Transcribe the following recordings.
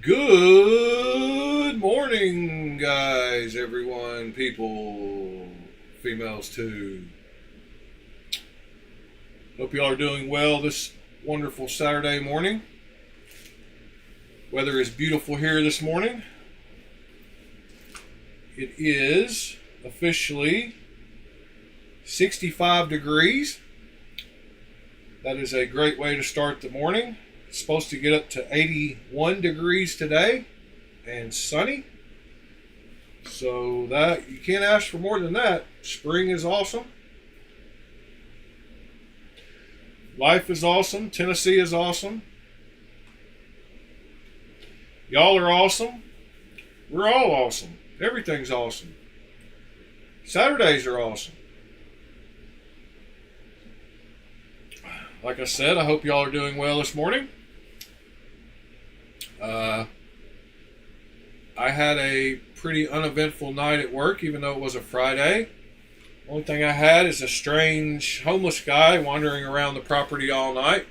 Good morning, guys, everyone, people, females too. Hope you all are doing well this wonderful Saturday morning. Weather is beautiful here this morning. It is officially 65 degrees. That is a great way to start the morning. It's supposed to get up to 81 degrees today and sunny. So that you can't ask for more than that. Spring is awesome. Life is awesome. Tennessee is awesome. Y'all are awesome. We're all awesome. Everything's awesome. Saturdays are awesome. Like I said, I hope y'all are doing well this morning. I had a pretty uneventful night at work, even though it was a Friday. Only thing I had is a strange homeless guy wandering around the property all night.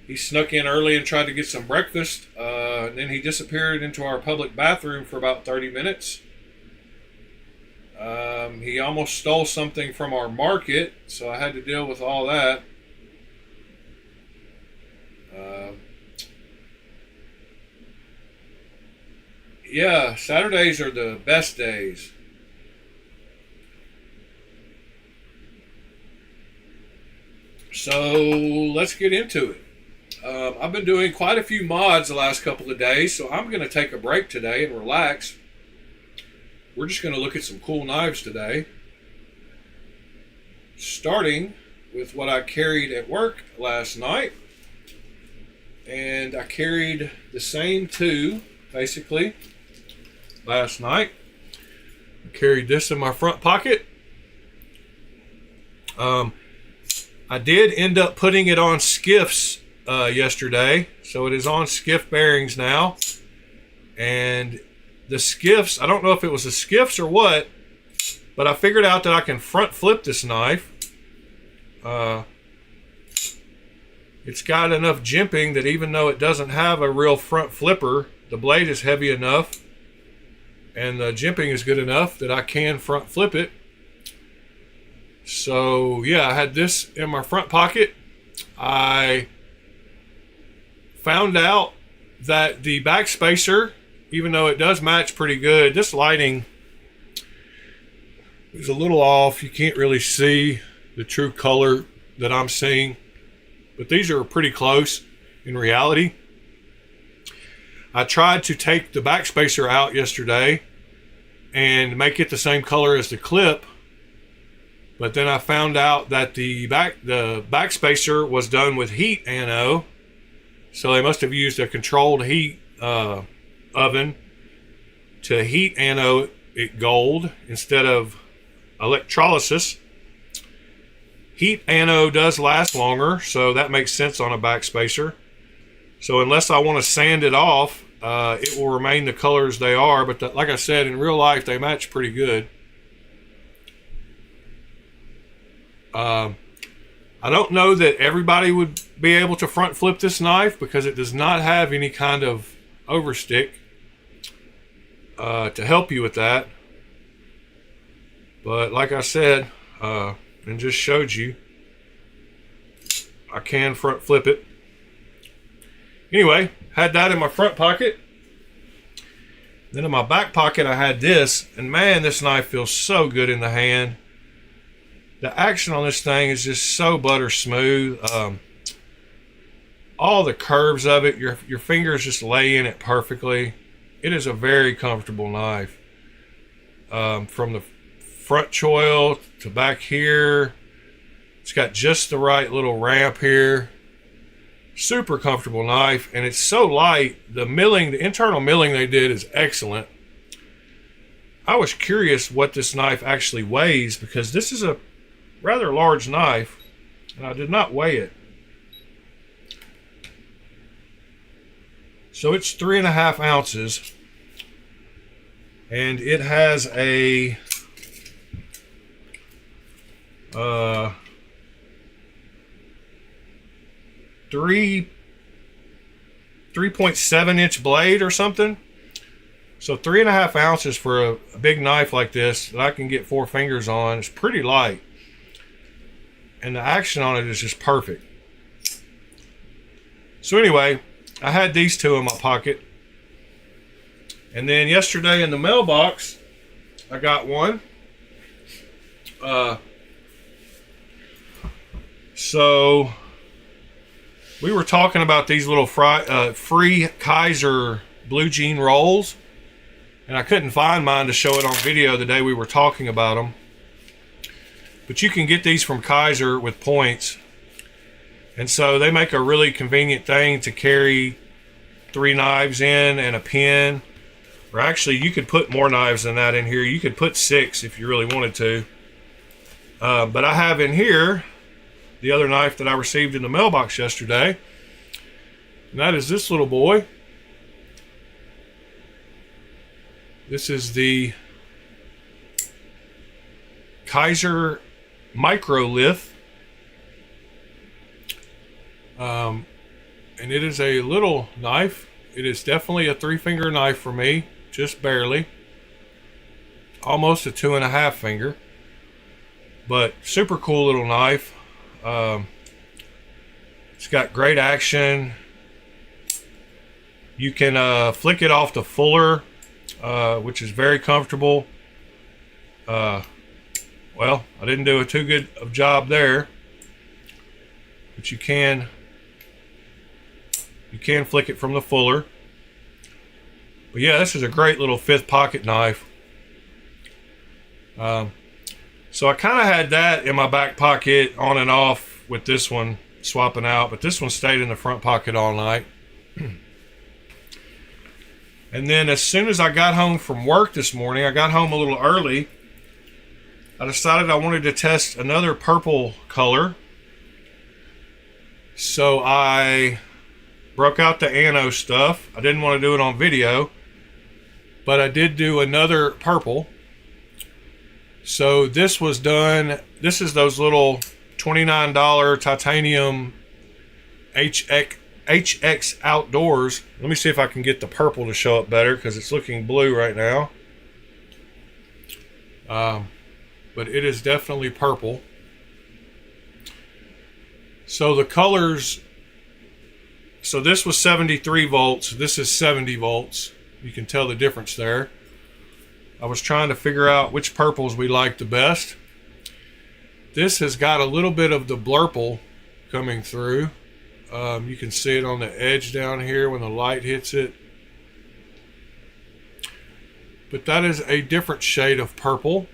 He snuck in early and tried to get some breakfast, and then he disappeared into our public bathroom for about 30 minutes. He almost stole something from our market, so I had to deal with all that. Yeah, Saturdays are the best days. So let's get into it. I've been doing quite a few mods the last couple of days, so I'm going to take a break today and relax. We're just going to look at some cool knives today. Starting with what I carried at work last night. And I carried the same two, basically, last night. I carried this in my front pocket. I did end up putting it on skiffs yesterday, so it is on skiff bearings now. And the skiffs, I don't know if it was the skiffs or what, but I figured out that I can front flip this knife. It's got enough jimping that even though it doesn't have a real front flipper, the blade is heavy enough and the jimping is good enough that I can front flip it. So yeah, I had this in my front pocket. I found out that the back spacer, even though it does match pretty good, this lighting is a little off. You can't really see the true color that I'm seeing, but these are pretty close in reality. I tried to take the back spacer out yesterday and make it the same color as the clip, but then I found out that the back spacer was done with heat anode, so they must have used a controlled heat oven to heat anode it gold instead of electrolysis. Heat anode does last longer, so that makes sense on a back spacer. So unless I want to sand it off, it will remain the colors they are. But like I said, in real life, they match pretty good. I don't know that everybody would be able to front flip this knife because it does not have any kind of overstick to help you with that. But like I said, and just showed you, I can front flip it. Anyway, had that in my front pocket. Then in my back pocket I had this, and man, this knife feels so good in the hand. The action on this thing is just so butter smooth. All the curves of it, your fingers just lay in it perfectly. It is a very comfortable knife. From the front choil to back here, it's got just the right little ramp here. Super comfortable knife, and it's so light. The internal milling they did is excellent. I was curious what this knife actually weighs because this is a rather large knife and I did not weigh it. So it's 3.5 ounces, and it has a 3 3.7 inch blade or something. So 3.5 ounces for a big knife like this that I can get 4 fingers on is pretty light. And the action on it is just perfect. So anyway, I had these two in my pocket. And then yesterday in the mailbox, I got one. So we were talking about these little free Kaiser blue jean rolls. And I couldn't find mine to show it on video the day we were talking about them. But you can get these from Kaiser with points. And so they make a really convenient thing to carry 3 knives in and a pen. Or actually, you could put more knives than that in here. You could put 6 if you really wanted to. But I have in here the other knife that I received in the mailbox yesterday. And that is this little boy. This is the Kaiser Microlith. And it is a little knife. It is definitely a 3-finger knife for me, just barely. Almost a 2.5 finger. But super cool little knife. It's got great action. You can flick it off the fuller, which is very comfortable. Well, I didn't do a too good of job there, but you can flick it from the fuller. But yeah, this is a great little 5th pocket knife. So I kind of had that in my back pocket on and off with this one, swapping out, but this one stayed in the front pocket all night. And then as soon as I got home from work this morning, I got home a little early, I decided I wanted to test another purple color. So I broke out the Anno stuff. I didn't want to do it on video, but I did do another purple. So this was done, this is those little $29 titanium HX Outdoors. Let me see if I can get the purple to show up better because it's looking blue right now. But it is definitely purple. So the colors, so this was 73 volts, this is 70 volts. You can tell the difference there. I was trying to figure out which purples we like the best. This has got a little bit of the blurple coming through. You can see it on the edge down here when the light hits it. But that is a different shade of purple.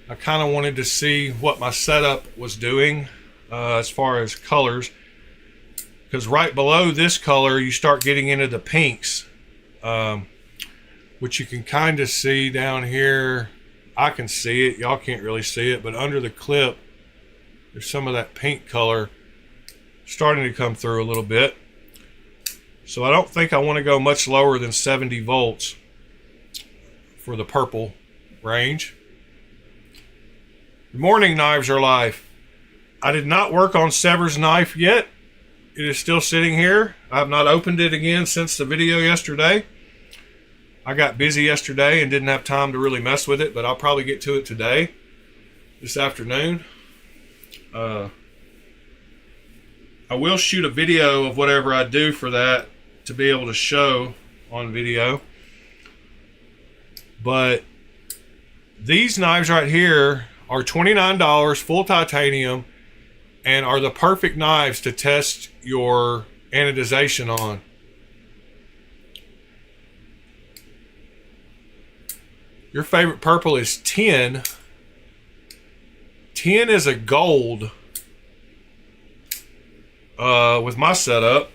I kind of wanted to see what my setup was doing as far as colors. Because right below this color, you start getting into the pinks. Which you can kind of see down here. I can see it. Y'all can't really see it. But under the clip, there's some of that pink color starting to come through a little bit. So I don't think I want to go much lower than 70 volts for the purple range. Good morning, Knives Are Life. I did not work on Sever's knife yet. It is still sitting here. I have not opened it again since the video yesterday. I got busy yesterday and didn't have time to really mess with it, but I'll probably get to it today, this afternoon. I will shoot a video of whatever I do for that to be able to show on video. But these knives right here are $29, full titanium, and are the perfect knives to test your anodization on. Your favorite purple is 10. 10 is a gold with my setup.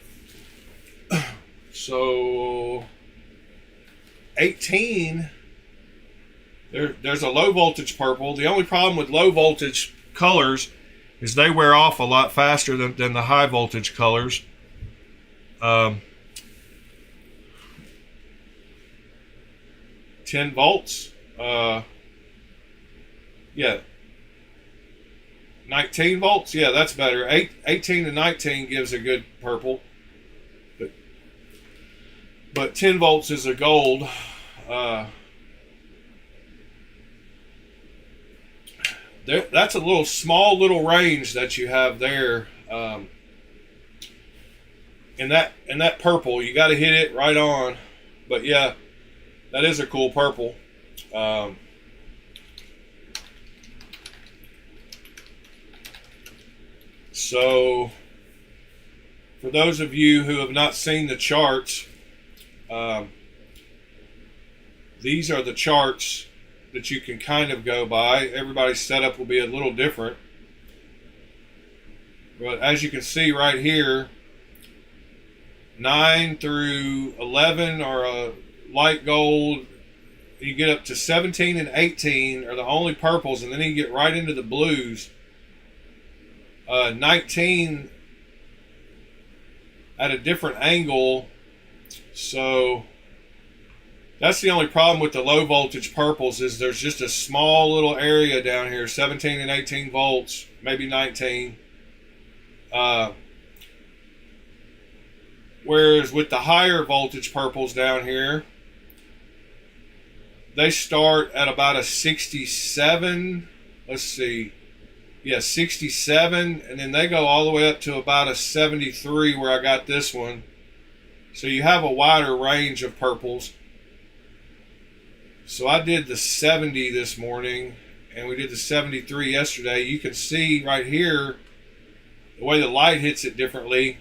So 18, there's a low voltage purple. The only problem with low voltage colors is they wear off a lot faster than the high voltage colors. 10 volts. Yeah. 19 volts. Yeah, that's better. 18 to 19 gives a good purple. but 10 volts is a gold. That's a little small little range that you have there. In that purple, you got to hit it right on. But yeah, that is a cool purple. So for those of you who have not seen the charts, these are the charts that you can kind of go by. Everybody's setup will be a little different. But as you can see right here, 9 through 11 are a light gold. You get up to 17 and 18 are the only purples, and then you get right into the blues. 19 at a different angle. So that's the only problem with the low voltage purples, is there's just a small little area down here, 17 and 18 volts, maybe 19. Whereas with the higher voltage purples down here, they start at about a 67. Let's see. Yeah, 67, and then they go all the way up to about a 73 where I got this one. So you have a wider range of purples. So I did the 70 this morning, and we did the 73 yesterday. You can see right here the way the light hits it differently.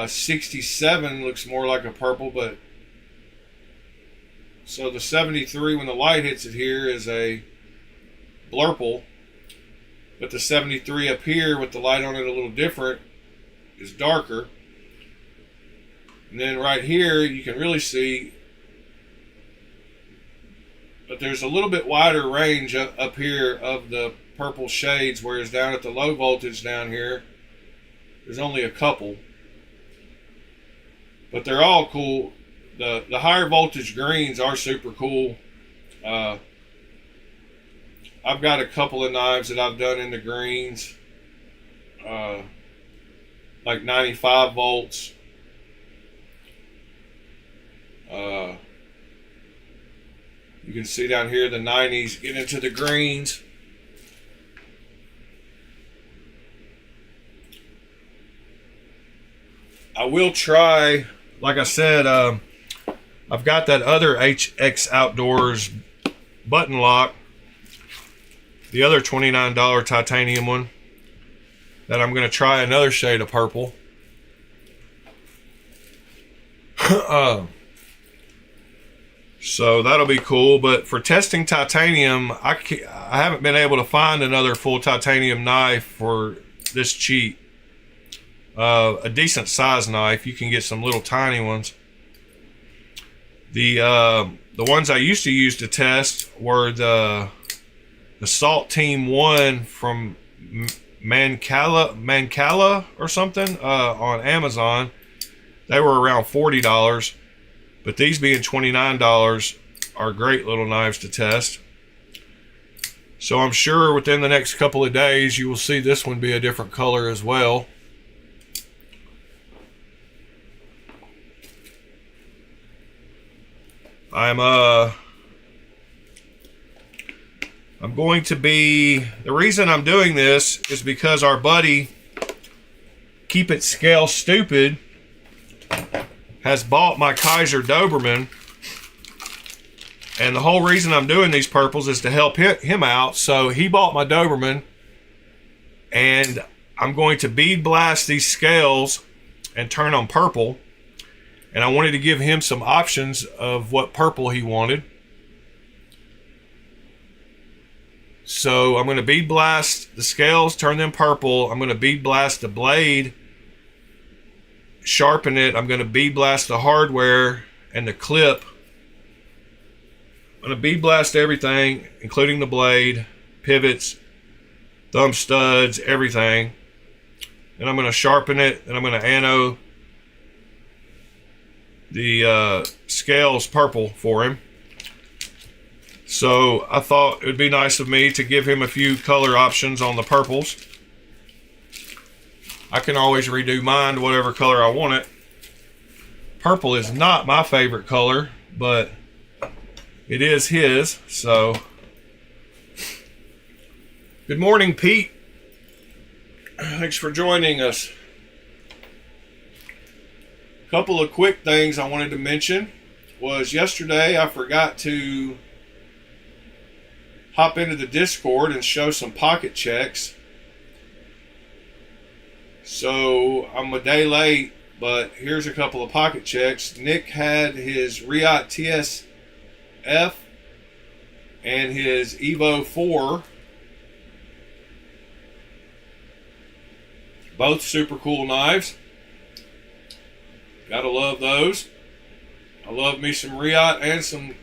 67 looks more like a purple, but so the 73 when the light hits it here is a blurple, but the 73 up here with the light on it a little different is darker. And then right here you can really see, but there's a little bit wider range up here of the purple shades, whereas down at the low voltage down here there's only a couple. But they're all cool. The higher voltage greens are super cool. I've got a couple of knives that I've done in the greens, like 95 volts. You can see down here the 90s get into the greens. I will try, like I said, I've got that other HX Outdoors button lock, the other $29 titanium one, that I'm going to try another shade of purple. So that'll be cool. But for testing titanium, I haven't been able to find another full titanium knife for this cheap. A decent size knife. You can get some little tiny ones. The ones I used to use to test were the Salt Team 1 from Mancala or something on Amazon. They were around $40, but these being $29 are great little knives to test. So I'm sure within the next couple of days you will see this one be a different color as well. I'm going to be, the reason I'm doing this is because our buddy Keep It Scale Stupid has bought my Kaiser Doberman, and the whole reason I'm doing these purples is to help him out. So he bought my Doberman, and I'm going to bead blast these scales and turn them purple. And I wanted to give him some options of what purple he wanted. So I'm going to bead blast the scales, turn them purple. I'm going to bead blast the blade, sharpen it. I'm going to bead blast the hardware and the clip. I'm going to bead blast everything, including the blade, pivots, thumb studs, everything. And I'm going to sharpen it, and I'm going to ano the scales purple for him. So I thought it would be nice of me to give him a few color options on the purples. I can always redo mine to whatever color I want it. Purple is not my favorite color, but it is his, so. Good morning, Pete. Thanks for joining us. A couple of quick things I wanted to mention was yesterday I forgot to hop into the Discord and show some pocket checks. So I'm a day late, but here's a couple of pocket checks. Nick had his Riot TSF and his Evo 4. Both super cool knives. Gotta love those. I love me some Riot and some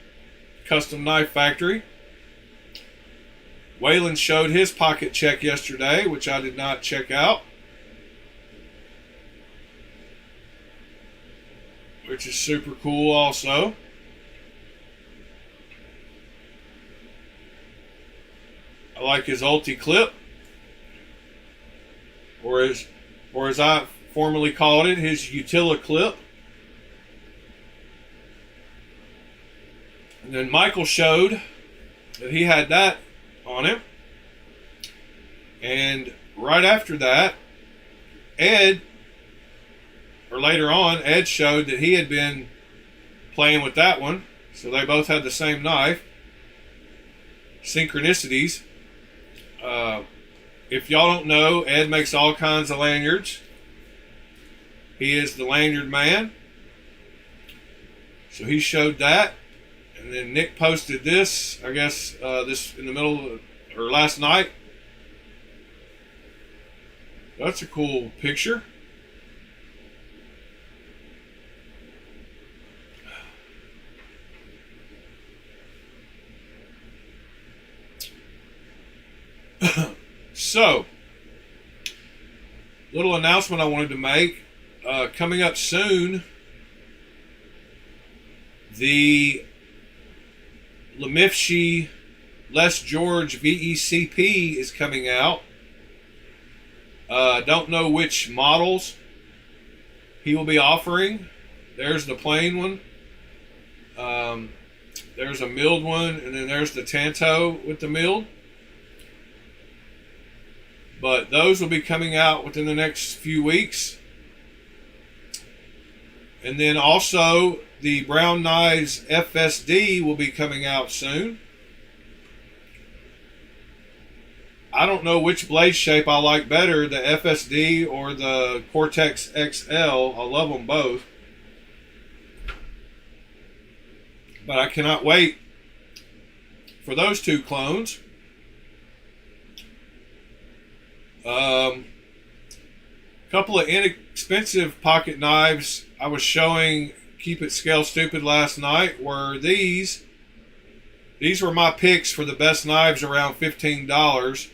Custom Knife Factory. Waylon showed his pocket check yesterday, which I did not check out, which is super cool also. I like his Ulti clip, or as I formerly called it, his Utila clip. And then Michael showed that he had that on him. And right after that, Ed showed that he had been playing with that one. So they both had the same knife. Synchronicities. If y'all don't know, Ed makes all kinds of lanyards. He is the lanyard man. So he showed that. And then Nick posted this, I guess, this in the middle or last night. That's a cool picture. So, little announcement I wanted to make. Coming up soon, the Lemifshi Les George VECP is coming out. Don't know which models he will be offering. There's the plain one. There's a milled one, and then there's the Tanto with the milled. But those will be coming out within the next few weeks. And then also the Brown Knives FSD will be coming out soon. I don't know which blade shape I like better, the FSD or the Cortex XL. I love them both. But I cannot wait for those two clones. Couple of inexpensive pocket knives I was showing Keep It Scale Stupid last night were these. These were my picks for the best knives around $15.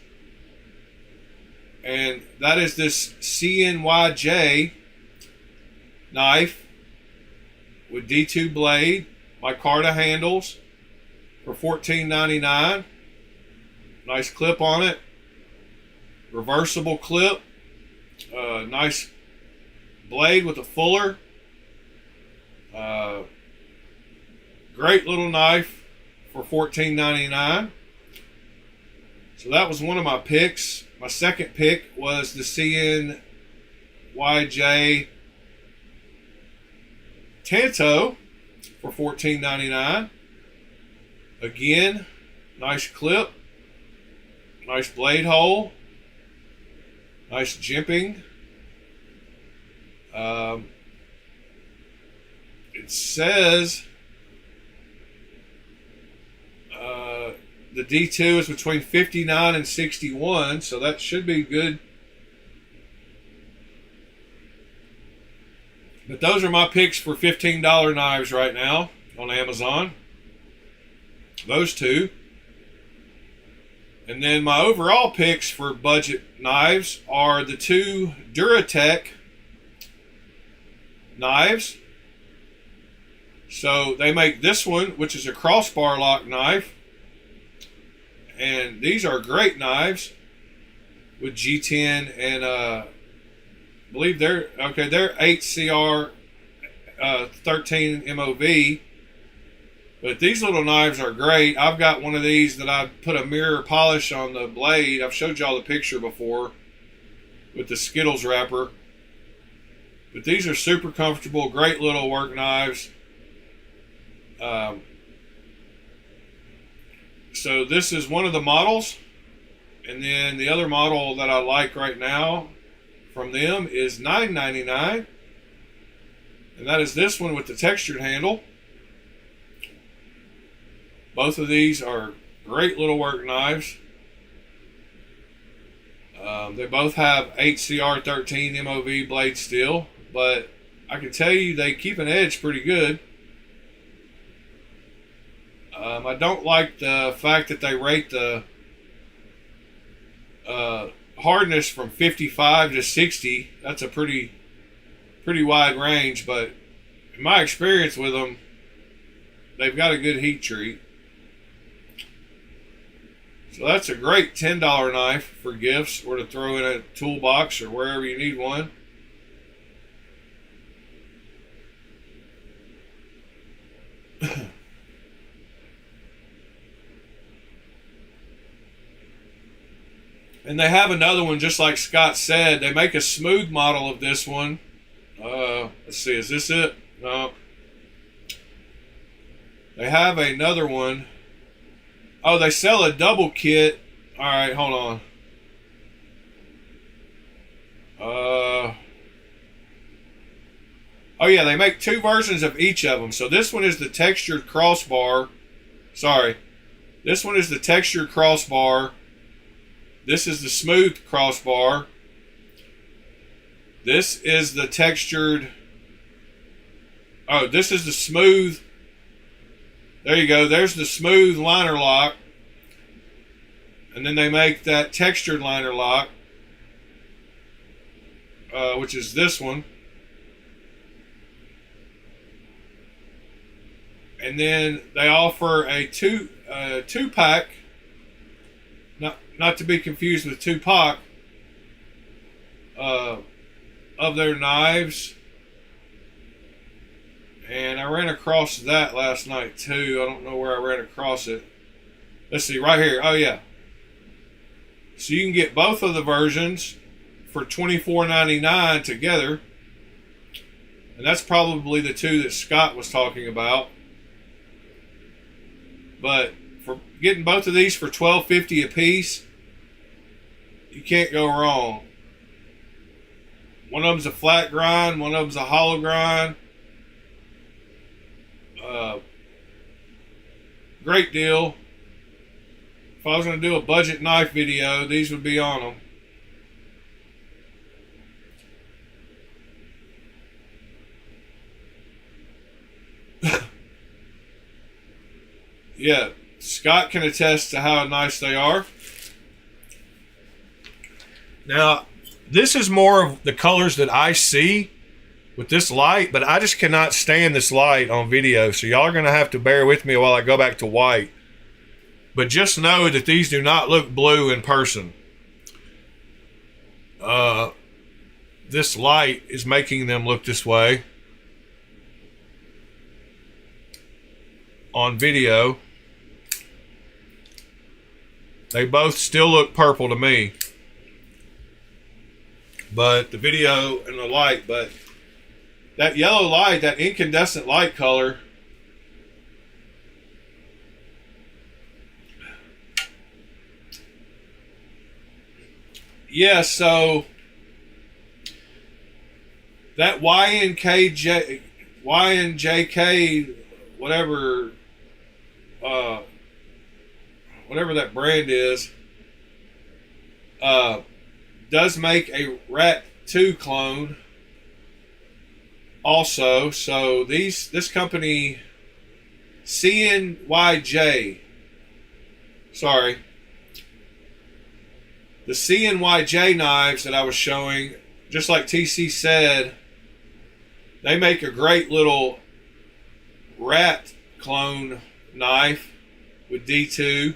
And that is this CNYJ knife with D2 blade, micarta handles for $14.99. Nice clip on it. Reversible clip. Nice blade with a fuller. Great little knife for $14.99. So that was one of my picks. My second pick was the CNYJ Tanto for $14.99. Again, nice clip, nice blade hole, nice jimping. It says the D2 is between 59 and 61, so that should be good. But those are my picks for $15 knives right now on Amazon. Those two. And then my overall picks for budget knives are the two Duratech knives. So they make this one, which is a crossbar lock knife. And these are great knives with G10 and I believe they're 8CR 13 MOV. But these little knives are great. I've got one of these that I put a mirror polish on the blade. I've showed y'all the picture before with the Skittles wrapper. But these are super comfortable, great little work knives. So this is one of the models. And then the other model that I like right now from them is $9.99. And that is this one with the textured handle. Both of these are great little work knives. They both have HCR 13 MOV blade steel, but I can tell you they keep an edge pretty good. I don't like the fact that they rate the hardness from 55 to 60. That's a pretty wide range, but in my experience with them, they've got a good heat treat. So that's a great $10 knife for gifts or to throw in a toolbox or wherever you need one. And they have another one, just like Scott said. They make a smooth model of this one. Let's see, is this it? No. They have another one. Oh, they sell a double kit. All right, hold on. Oh yeah, they make two versions of each of them. So this one is the textured crossbar. Sorry. This one is the textured crossbar. This is the smooth crossbar. This is the textured. Oh, this is the smooth. There you go. There's the smooth liner lock. And then they make that textured liner lock, which is this one. And then they offer a two-pack, not to be confused with Tupac, of their knives. And I ran across that last night too. I don't know where I ran across it. Let's see, right here. Oh yeah. So you can get both of the versions for $24.99 together. And that's probably the two that Scott was talking about. But for getting both of these for $12.50 a piece, you can't go wrong. One of them's a flat grind, one of them's a hollow grind. Great deal. If I was going to do a budget knife video, these would be on them. Yeah, Scott can attest to how nice they are. Now, this is more of the colors that I see with this light, but I just cannot stand this light on video, so y'all are going to have to bear with me while I go back to white. But just know that these do not look blue in person. This light is making them look this way on video. They both still look purple to me, but the video and the light, but that yellow light, that incandescent light color, yeah, so that YNJK, whatever that brand is, does make a Rat 2 clone also. So this company, CNYJ, sorry, the CNYJ knives that I was showing, just like TC said, they make a great little Rat clone knife with D2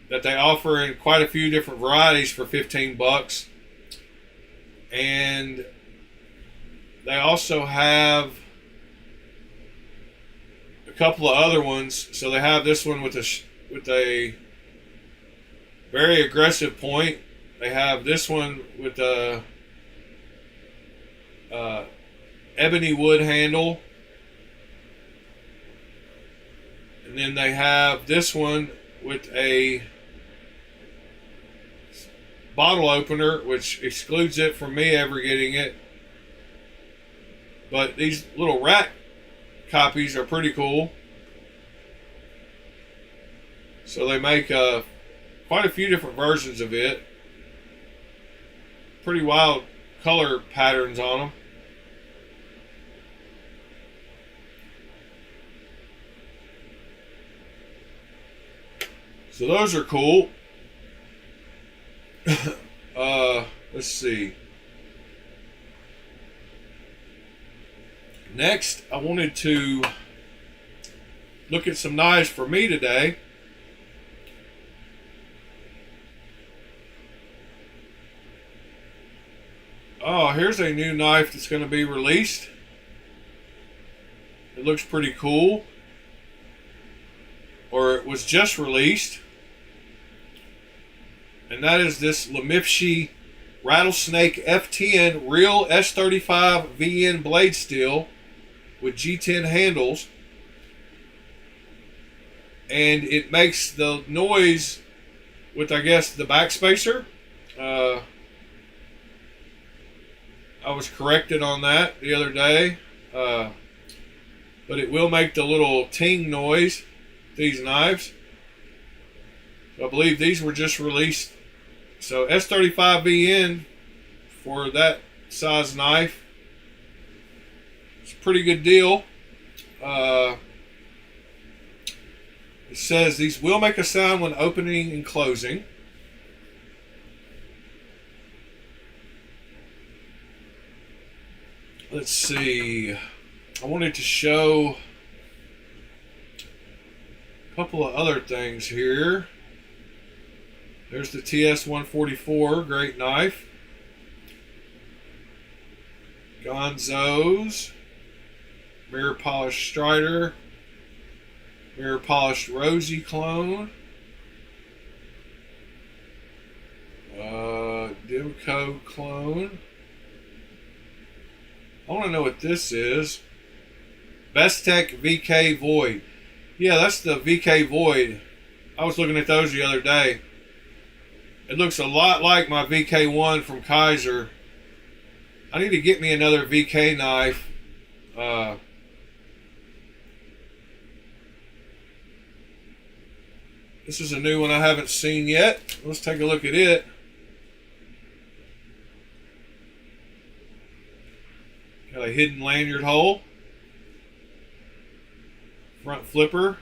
that they offer in quite a few different varieties for $15. And They also have a couple of other ones. So they have this one with a very aggressive point. They have this one with a ebony wood handle. And then they have this one with a bottle opener, which excludes it from me ever getting it. But these little rack copies are pretty cool. So they make quite a few different versions of it. Pretty wild color patterns on them. So those are cool. Let's see. Next, I wanted to look at some knives for me today. Oh, here's a new knife that's going to be released. It looks pretty cool. Or it was just released. And that is this Lemifshi Rattlesnake F10 real S35 VN blade steel with G10 handles. And it makes the noise with, I guess, the backspacer. I was corrected on that the other day. But it will make the little ting noise, these knives. I believe these were just released. So S35 VN for that size knife. It's a pretty good deal. It says these will make a sound when opening and closing. Let's see. I wanted to show a couple of other things here. There's the TS-144, great knife. Gonzo's, mirror polished Strider, mirror polished Rosie clone, Dimco clone. I want to know what this is. Bestech VK Void. Yeah, that's the VK Void. I was looking at those the other day. It looks a lot like my VK1 from Kaiser. I need to get me another VK knife. This is a new one I haven't seen yet. Let's take a look at it. Got a hidden lanyard hole. Front flipper.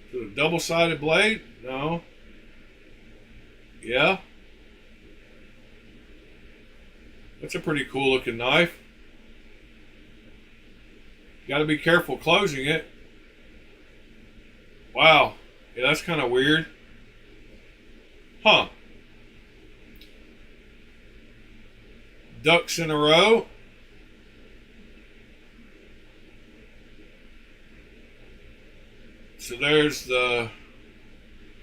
Is it a double-sided blade? No. Yeah. That's a pretty cool looking knife. Got to be careful closing it. Wow. Yeah, that's kind of weird. Huh. Ducks in a row. So there's the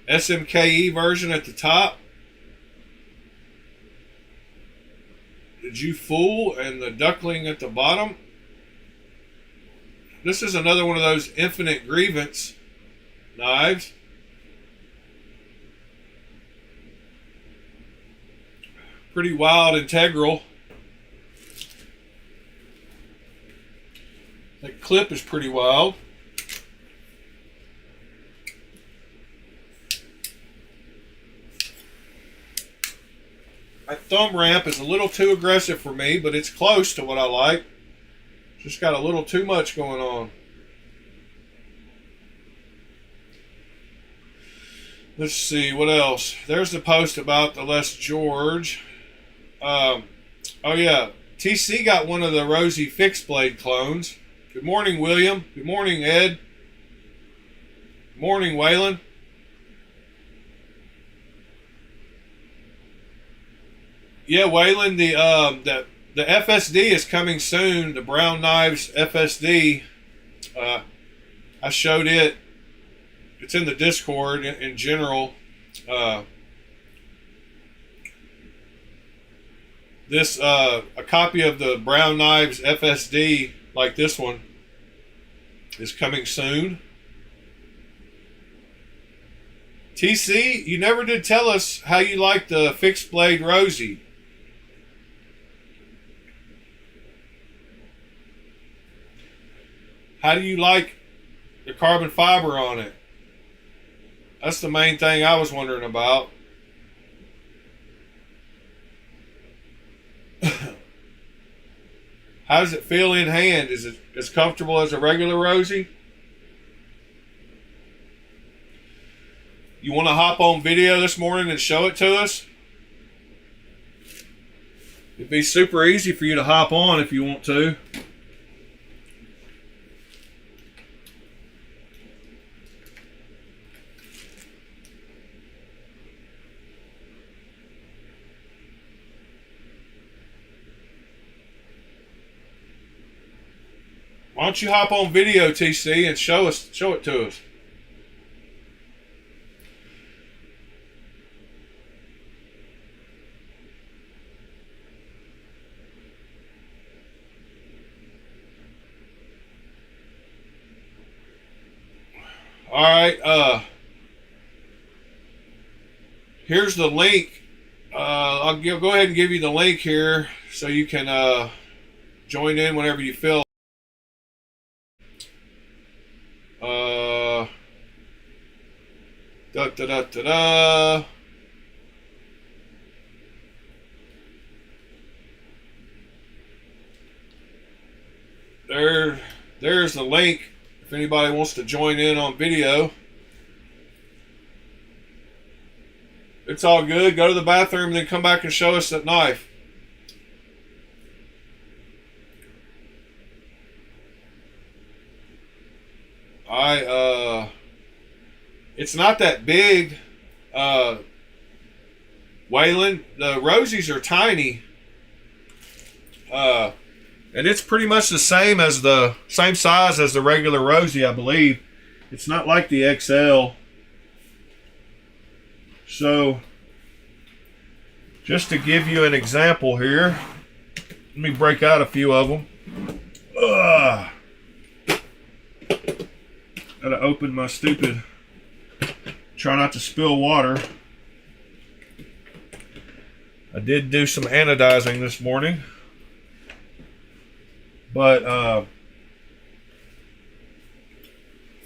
SMKE version at the top. The Jew Fool and the Duckling at the bottom. This is another one of those infinite grievance knives. Pretty wild integral. That clip is pretty wild. My thumb ramp is a little too aggressive for me, but it's close to what I like. Just got a little too much going on. Let's see, what else? There's the post about the Les George. Oh yeah, TC got one of the Rosie fixed blade clones. Good morning, William. Good morning, Ed. Good morning, Waylon. Yeah, Waylon, the the FSD is coming soon. The Brown Knives FSD. I showed it. It's in the Discord in general. A copy of the Brown Knives FSD, like this one, is coming soon. TC, you never did tell us how you like the fixed blade Rosie. How do you like the carbon fiber on it? That's the main thing I was wondering about. How does it feel in hand? Is it as comfortable as a regular Rosie? You want to hop on video this morning and show it to us? It'd be super easy for you to hop on if you want to. Why don't you hop on video, TC, and show it to us? All right, here's the link. I'll go ahead and give you the link here so you can join in whenever you feel. There's the link if anybody wants to join in on video. It's all good. Go to the bathroom and then come back and show us that knife. It's not that big, Waylon. The Rosies are tiny, and it's pretty much the same size as the regular Rosie, I believe. It's not like the XL. So, just to give you an example here, let me break out a few of them. Gotta open my stupid. Try not to spill water. I did do some anodizing this morning, but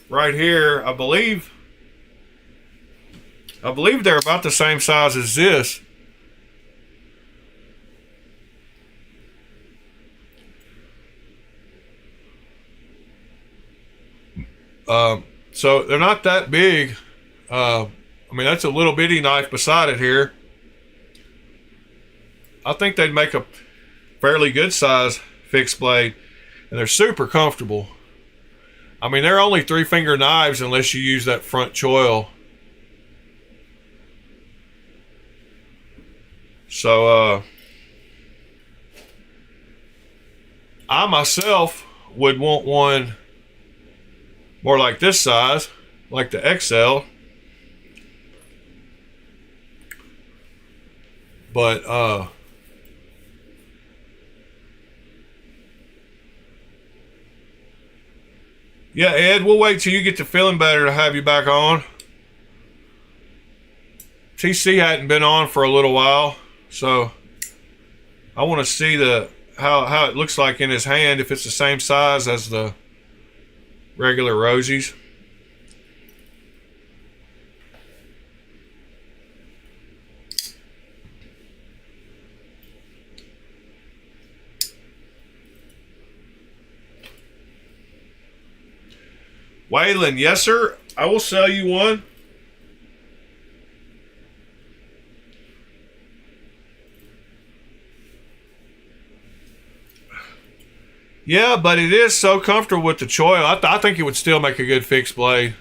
right here, I believe they're about the same size as this. So they're not that big. I mean, that's a little bitty knife beside it here. I think they'd make a fairly good size fixed blade, and they're super comfortable. I mean, they're only 3-finger knives unless you use that front choil. So, I myself would want one more like this size, like the XL. But, yeah, Ed, we'll wait till you get to feeling better to have you back on. TC hadn't been on for a little while, so I want to see how it looks like in his hand, if it's the same size as the regular Rosies. Waylon, yes sir, I will sell you one. Yeah, but it is so comfortable with the choil. I think it would still make a good fixed blade.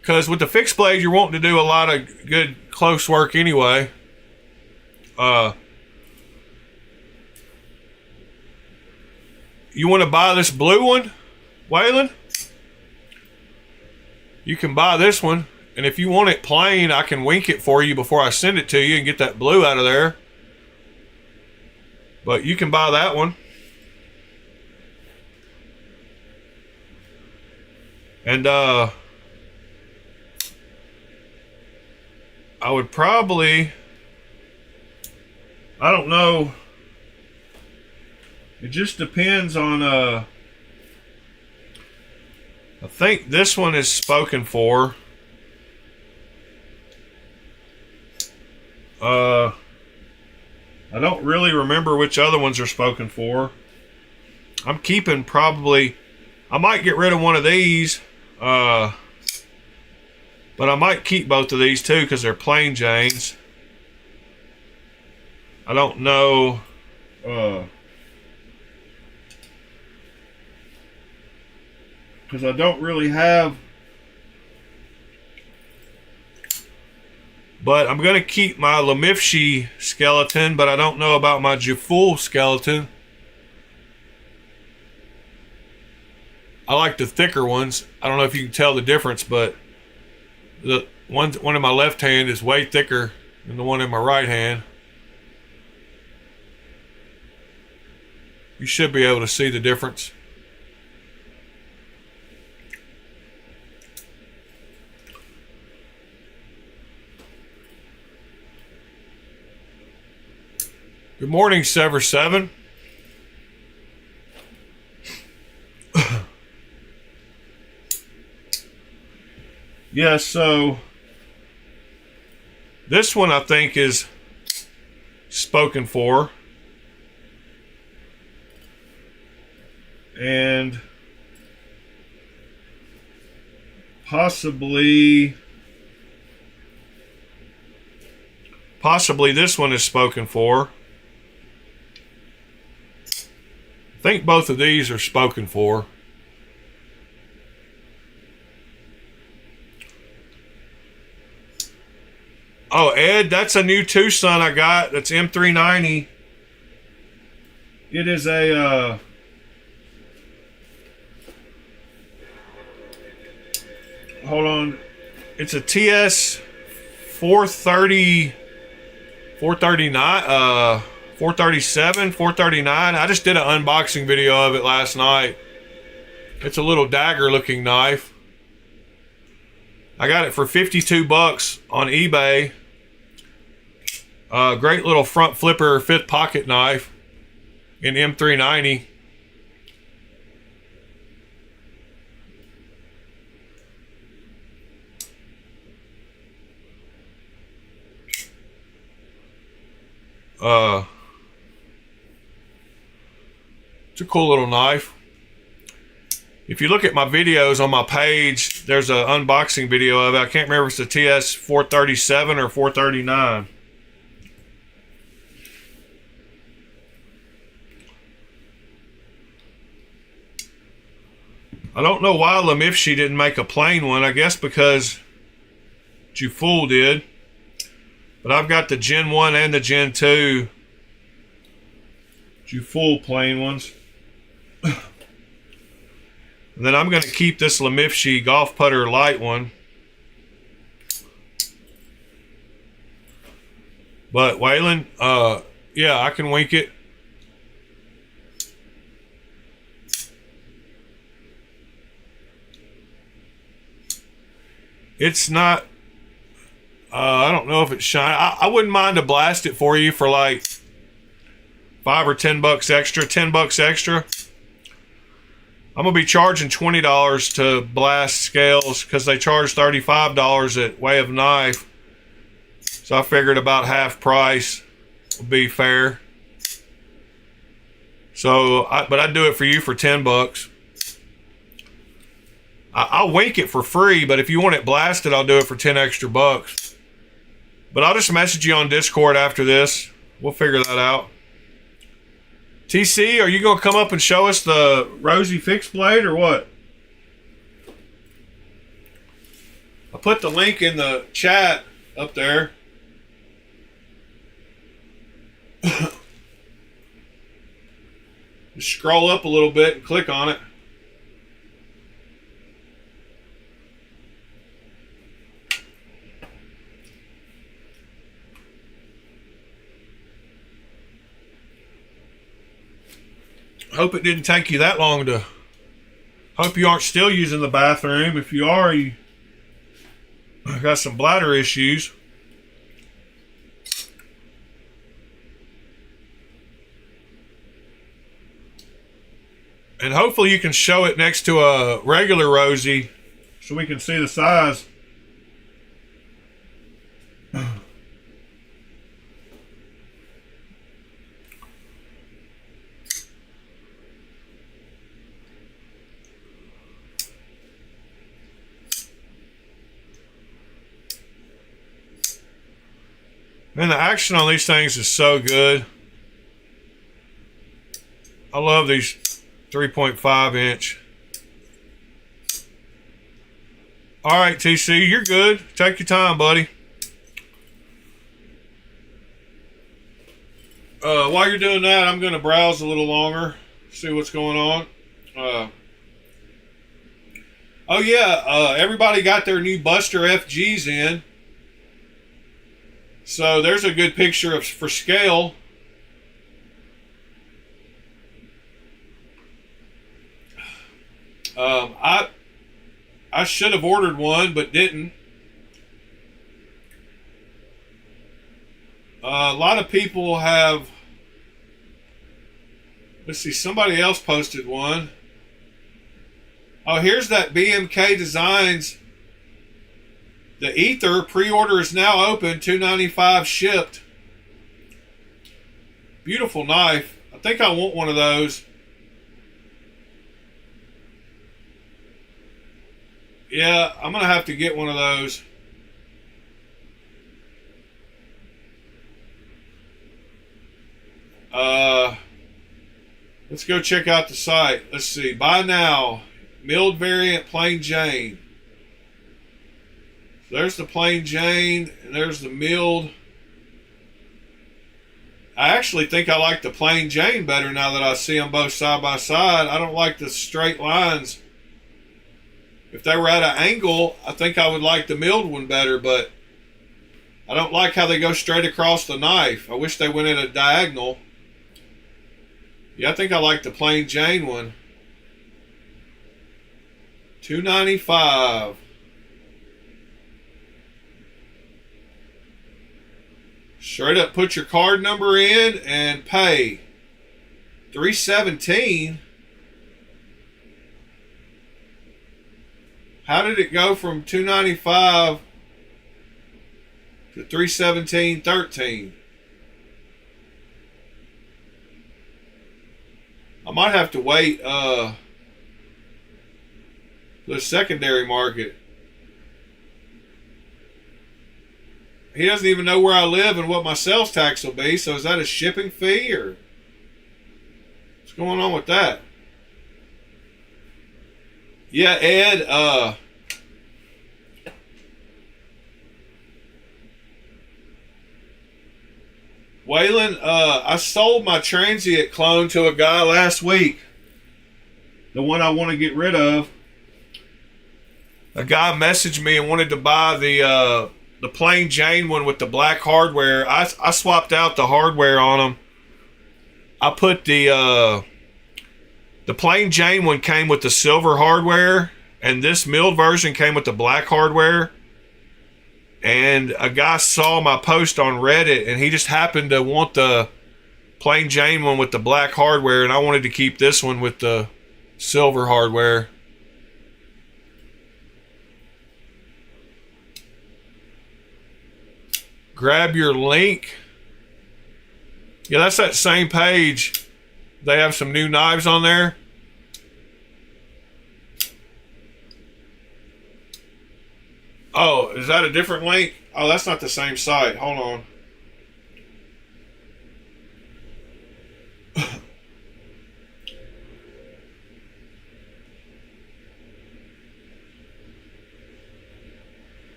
Because with the fixed blade, you're wanting to do a lot of good close work anyway. you want to buy this blue one, Waylon? You can buy this one, and if you want it plain, I can wink it for you before I send it to you and get that blue out of there. But you can buy that one. And I would probably, I don't know, it just depends on I think this one is spoken for. I don't really remember which other ones are spoken for. I'm keeping probably, I might get rid of one of these, but I might keep both of these too because they're plain Janes. I don't know. Because I don't really have. But I'm going to keep my Lemifshi skeleton, but I don't know about my Juful skeleton. I like the thicker ones. I don't know if you can tell the difference, but the one in my left hand is way thicker than the one in my right hand. You should be able to see the difference. Good morning, Sever 7. Yeah, so this one I think is spoken for. And possibly this one is spoken for. I think both of these are spoken for. Oh, Ed, that's a new Tucson I got. That's M390. It is a hold on. It's a TS 430 439 437, 439. I just did an unboxing video of it last night. It's a little dagger looking knife. I got it for 52 bucks on eBay. Great little front flipper fifth pocket knife in M390. It's a cool little knife. If you look at my videos on my page, there's an unboxing video of it. I can't remember if it's a TS 437 or 439. I don't know why Lemifshi didn't make a plain one. I guess because Juful did. But I've got the Gen 1 and the Gen 2 Juful plain ones. And then I'm going to keep this Lemifshi golf putter light one. But Waylon, yeah, I can wink it. It's not, I don't know if it's shiny. I wouldn't mind to blast it for you for like $5 or $10 extra, $10 extra. I'm going to be charging $20 to blast scales because they charge $35 at Way of Knife. So I figured about half price would be fair. So, but I'd do it for you for $10. I'll wink it for free, but if you want it blasted, I'll do it for 10 extra bucks. But I'll just message you on Discord after this. We'll figure that out. TC, are you going to come up and show us the Rosie fixed blade or what? I put the link in the chat up there. Just scroll up a little bit and click on it. Hope it didn't take you that long to... Hope you aren't still using the bathroom. If you are, you got some bladder issues. And hopefully you can show it next to a regular Rosie so we can see the size. Man, the action on these things is so good. I love these 3.5 inch. All right, TC, you're good. Take your time, buddy. While you're doing that, I'm going to browse a little longer, see what's going on. Oh yeah, everybody got their new Buster FGs in. So there's a good picture of for scale. I should have ordered one, but didn't. A lot of people have. Let's see, somebody else posted one. Oh, here's that BMK Designs. The Ether pre-order is now open, $295 shipped. Beautiful knife. I think I want one of those. Yeah, I'm going to have to get one of those. Let's go check out the site. Let's see. Buy now. Milled variant plain Jane. So there's the plain Jane and there's the milled. I actually think I like the plain Jane better now that I see them both side by side. I don't like the straight lines. If they were at an angle, I think I would like the milled one better, but I don't like how they go straight across the knife. I wish they went at a diagonal. Yeah, I think I like the plain Jane one. $295. Straight up put your card number in and pay. $317. How did it go from $295 to $317.13? I might have to wait for the secondary market. He doesn't even know where I live and what my sales tax will be, so is that a shipping fee or what's going on with that? Yeah, Ed, Waylon, I sold my transient clone to a guy last week. The one I want to get rid of. A guy messaged me and wanted to buy the plain Jane one with the black hardware. I swapped out the hardware on them. I put the plain Jane one came with the silver hardware, and this milled version came with the black hardware. And a guy saw my post on Reddit, and he just happened to want the plain Jane one with the black hardware, and I wanted to keep this one with the silver hardware. Grab your link. Yeah, that's that same page. They have some new knives on there. Oh, is that a different link? Oh, that's not the same site. Hold on.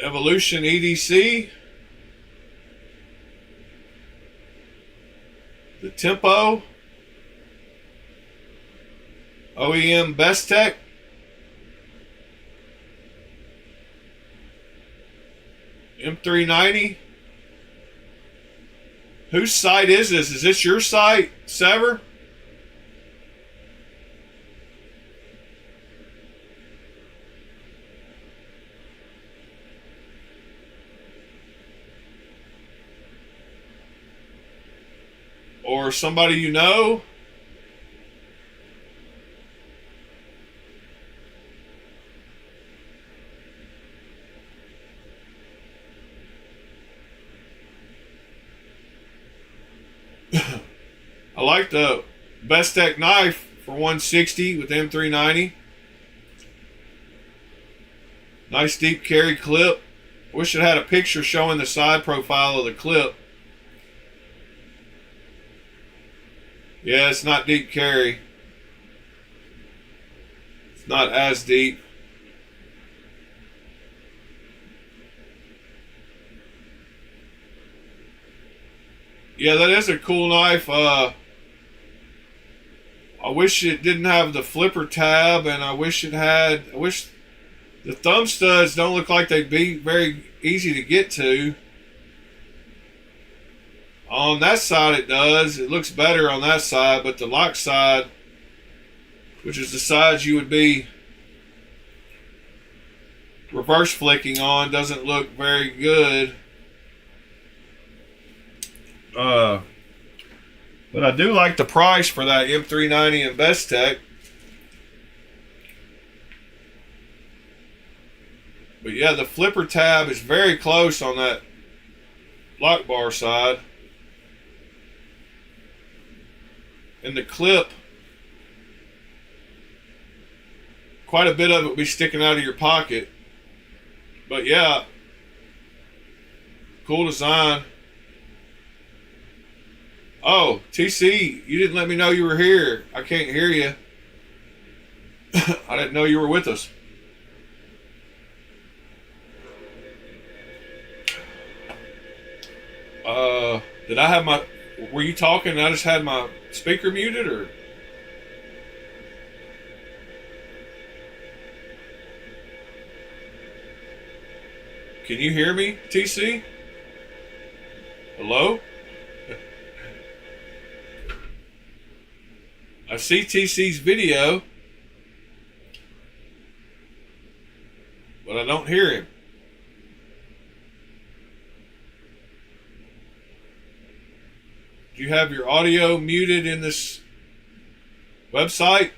Evolution EDC. The Tempo. OEM Best Tech. M390. Whose site is this? Is this your site, Sever? Or somebody you know? I like the Best Tech knife for 160 with M390. Nice deep carry clip. Wish it had a picture showing the side profile of the clip. Yeah, it's not deep carry. It's not as deep. Yeah, that is a cool knife. I wish it didn't have the flipper tab, and I wish the thumb studs don't look like they'd be very easy to get to. On that side it does. It looks better on that side, but the lock side, which is the side you would be reverse flicking on, doesn't look very good. But I do like the price for that M390 and Best Tech. But yeah, the flipper tab is very close on that lock bar side. And the clip, quite a bit of it will be sticking out of your pocket. But yeah, cool design. Oh, TC, you didn't let me know you were here. I can't hear you. I didn't know you were with us. Did I have my... Were you talking and I just had my speaker muted, or... Can you hear me, TC? Hello? I see TC's video, but I don't hear him. Do you have your audio muted in this website?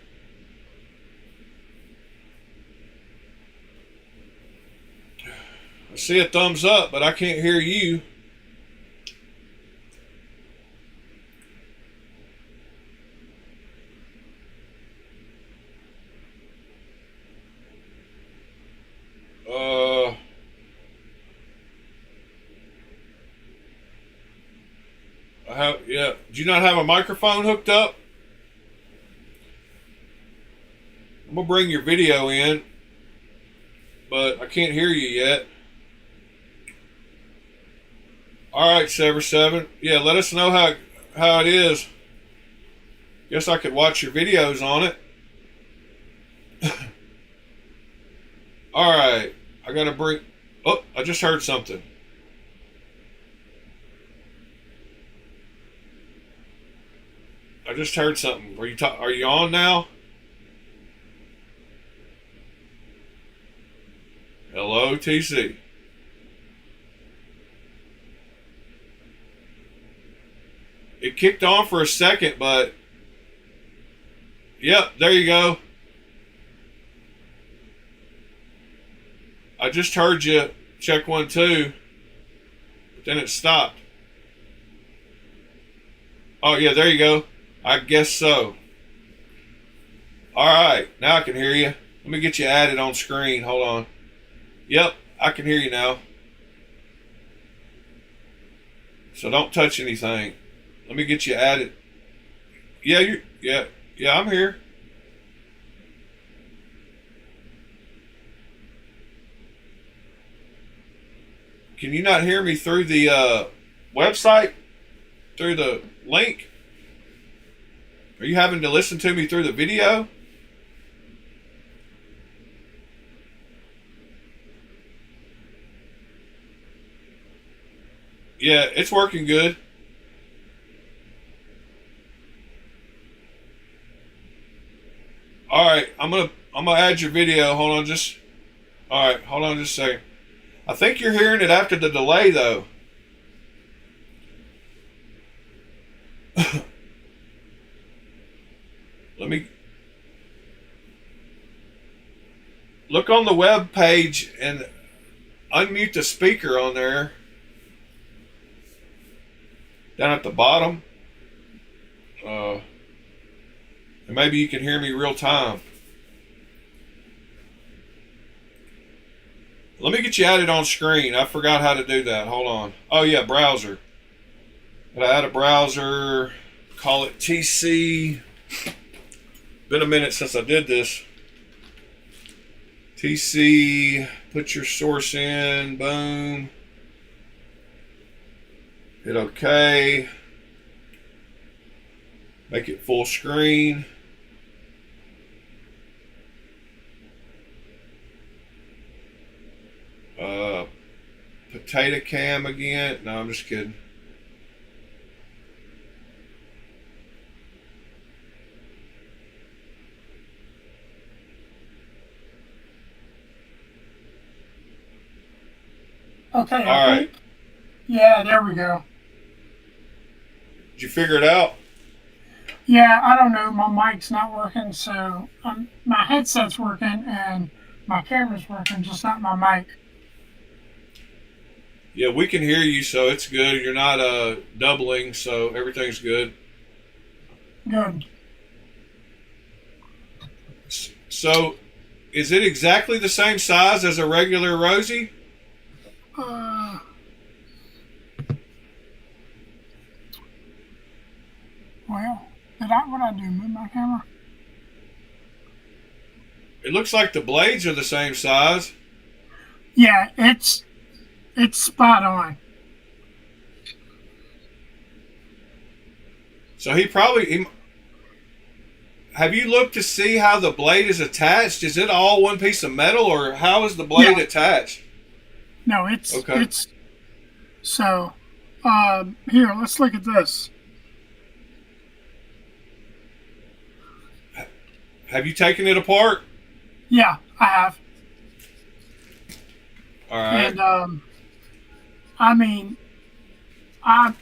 I see a thumbs up, but I can't hear you. Yeah. Do you not have a microphone hooked up? I'm gonna bring your video in, but I can't hear you yet. All right, Sever7. Yeah, let us know how it is. Guess I could watch your videos on it. All right, I gotta bring. Oh, I just heard something. I just heard something. Are you on now? Hello, TC. It kicked on for a second, but yep, there you go. I just heard you check 1 2, but then it stopped. Oh yeah, there you go. I guess so. Alright, now I can hear you. Let me get you added on screen. Hold on. Yep, I can hear you now. So don't touch anything. Let me get you added. Yeah, yeah, I'm here. Can you not hear me through the website? Through the link? Are you having to listen to me through the video? Yeah, it's working good. All right, I'm gonna add your video. Hold on, just all right. Hold on, just a second. I think you're hearing it after the delay, though. Let me look on the web page and unmute the speaker on there. Down at the bottom. And maybe you can hear me real time. Let me get you added on screen. I forgot how to do that. Hold on. Oh yeah, browser. Gotta add a browser. Call it TC. Been a minute since I did this. TC. Put your source in. Boom. Hit OK. Make it full screen. Potato cam again. No, I'm just kidding. Okay. All right. Yeah, there we go. Did you figure it out? Yeah, I don't know. My mic's not working, so my headset's working and my camera's working, just not my mic. Yeah, we can hear you, so it's good. You're not doubling, so everything's good. Good. So, is it exactly the same size as a regular Rosie? Well, what I do? Move my camera? It looks like the blades are the same size. Yeah, it's spot on. So have you looked to see how the blade is attached? Is it all one piece of metal, or how is the blade attached? No, it's okay. So, here, let's look at this. Have you taken it apart? Yeah, I have. All right. And I mean, I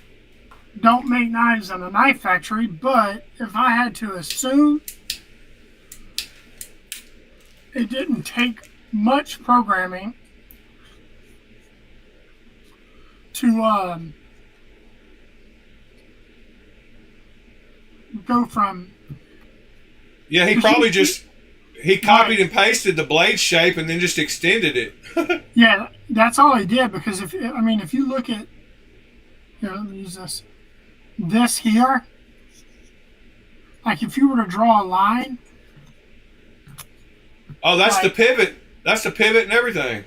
don't make knives in a knife factory, but if I had to assume, it didn't take much programming to go from. Yeah, he probably he copied and pasted the blade shape and then just extended it. Yeah, that's all he did, because if you look at, here, let me use this. This here, like if you were to draw a line. Oh, that's the pivot. That's the pivot and everything.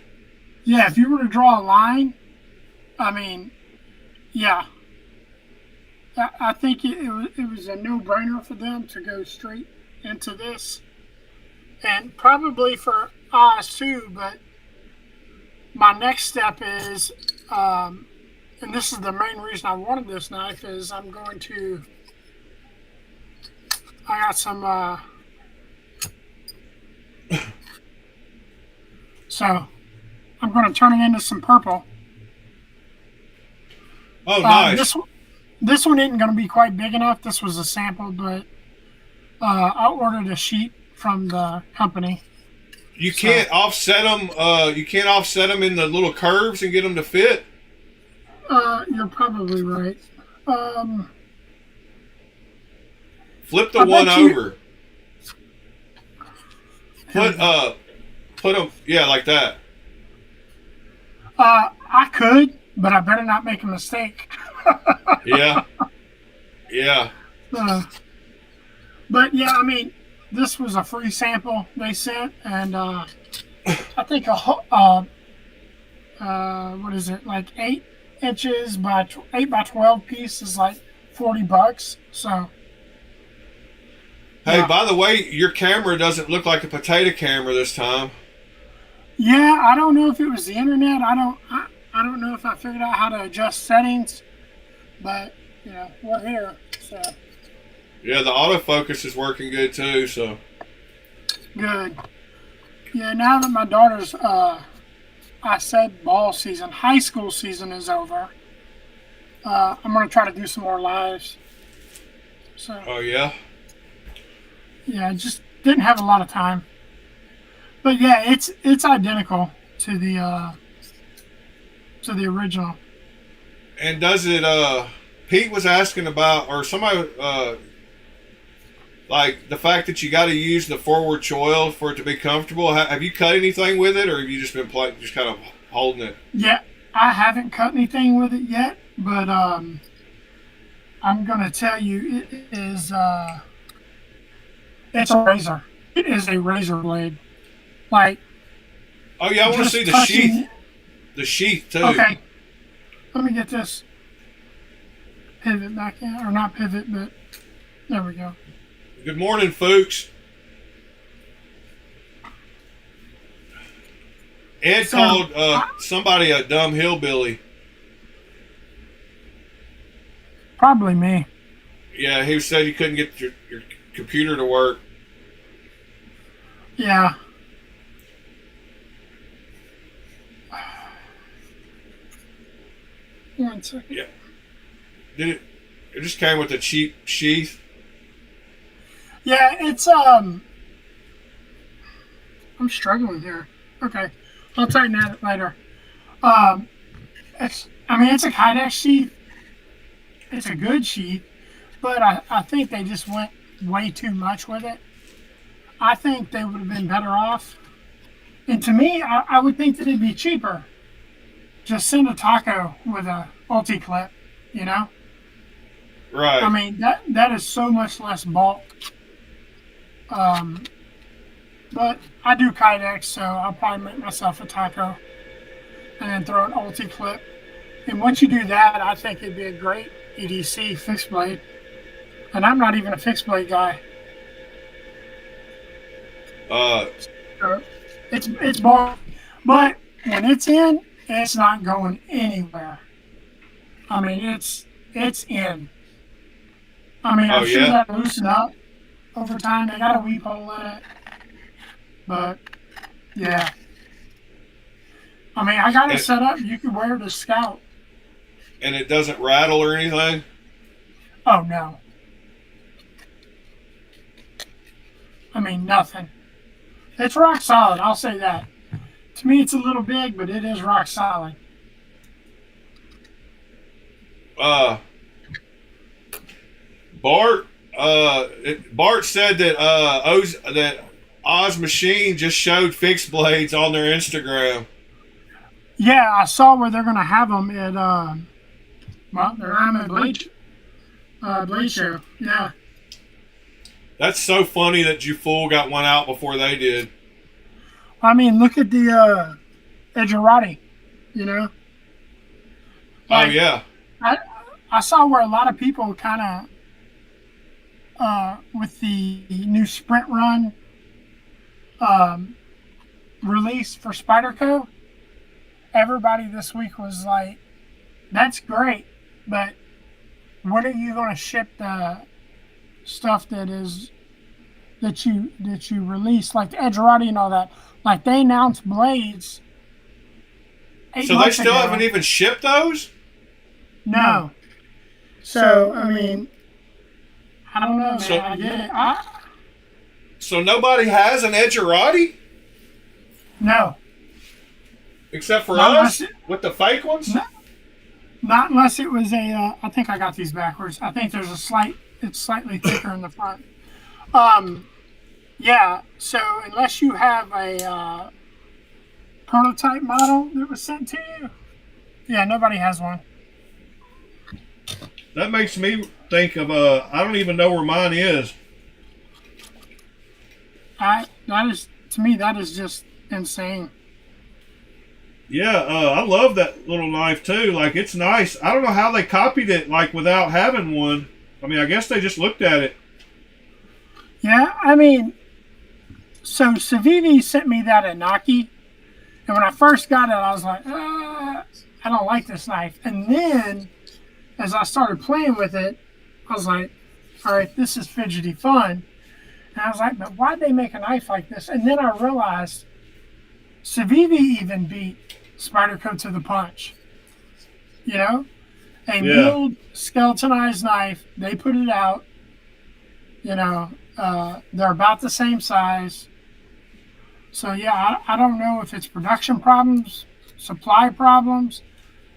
Yeah, if you were to draw a line, I mean, yeah. I think it was a no-brainer for them to go straight into this. And probably for us too, but my next step is, and this is the main reason I wanted this knife, is I got some, so I'm going to turn it into some purple. Oh, nice. This one isn't going to be quite big enough. This was a sample, but I ordered a sheet from the company. You can't offset them. You can't offset them in the little curves and get them to fit. You're probably right. Flip the one over. Put them, yeah, like that. I could, but I better not make a mistake. Yeah. Yeah. But yeah, I mean, this was a free sample they sent, and I think what is it, like 8 inches by 8 by 12 piece is like $40. So. Hey, by the way, your camera doesn't look like a potato camera this time. Yeah, I don't know if it was the internet. I don't know if I figured out how to adjust settings, but we're here. So Yeah, the autofocus is working good too. So good. Yeah, now that my daughter's I said ball season, high school season is over. I'm gonna try to do some more lives. So. Oh yeah. Yeah, I just didn't have a lot of time. But yeah, it's identical to the original. And does it? Pete was asking about, or somebody, like the fact that you got to use the forward choil for it to be comfortable. Have you cut anything with it, or have you just been just kind of holding it? Yeah, I haven't cut anything with it yet, but I'm gonna tell you, it is it's a razor. It is a razor blade. Like. Oh yeah, I want to see the sheath. The sheath too. Okay. Let me get this pivot back in, or not pivot, but there we go. Good morning, folks. Ed called somebody a dumb hillbilly. Probably me. Yeah, he said you couldn't get your computer to work. Yeah. One second. Yeah. Did it? It just came with a cheap sheath. Yeah, it's I'm struggling here. Okay, I'll tighten that later. It's a Kydex sheath. It's a good sheath, but I think they just went way too much with it. I think they would have been better off. And to me, I would think that it'd be cheaper. Just send a taco with a ulti-clip, Right. I mean, that is so much less bulk. But I do Kydex, so I'll probably make myself a taco and then throw an ulti-clip. And once you do that, I think it'd be a great EDC fixed blade. And I'm not even a fixed blade guy. So it's bulk, but when it's in, it's not going anywhere. I mean, it's in. I mean, I'm sure that loosen up over time. They got a weep hole in it, but yeah. I mean, I got it set up. You can wear it as Scout. And it doesn't rattle or anything? Oh no. I mean, nothing. It's rock solid. I'll say that. To me, it's a little big, but it is rock solid. Bart said that Oz Machine just showed fixed blades on their Instagram. Yeah, I saw where they're going to have them at they're having a blade show. Yeah. That's so funny that you fool got one out before they did. I mean, look at the Edgerati, Oh yeah. I saw where a lot of people kind of with the new Sprint Run release for Spyderco, everybody this week was like, "That's great, but when are you going to ship the stuff that you release, like the Edgerati and all that?" Like, they announced blades. So they still haven't even shipped those? No. So, I mean, I don't know, man. I get it. So nobody has an Edgerati? No. Except for us? With the fake ones? No, not unless it was a, I think I got these backwards. I think there's it's slightly thicker in the front. Yeah, so unless you have a prototype model that was sent to you, yeah, nobody has one. That makes me think of I don't even know where mine is. To me, that is just insane. Yeah, I love that little knife too. Like, it's nice. I don't know how they copied it, like, without having one. I mean, I guess they just looked at it. Yeah, I mean, so Civivi sent me that Inaki, and when I first got it, I was like, I don't like this knife. And then, as I started playing with it, I was like, all right, this is fidgety fun. And I was like, but why'd they make a knife like this? And then I realized Civivi even beat Spyderco to the punch. You know? A milled, skeletonized knife. They put it out. You know, they're about the same size. So, yeah, I don't know if it's production problems, supply problems,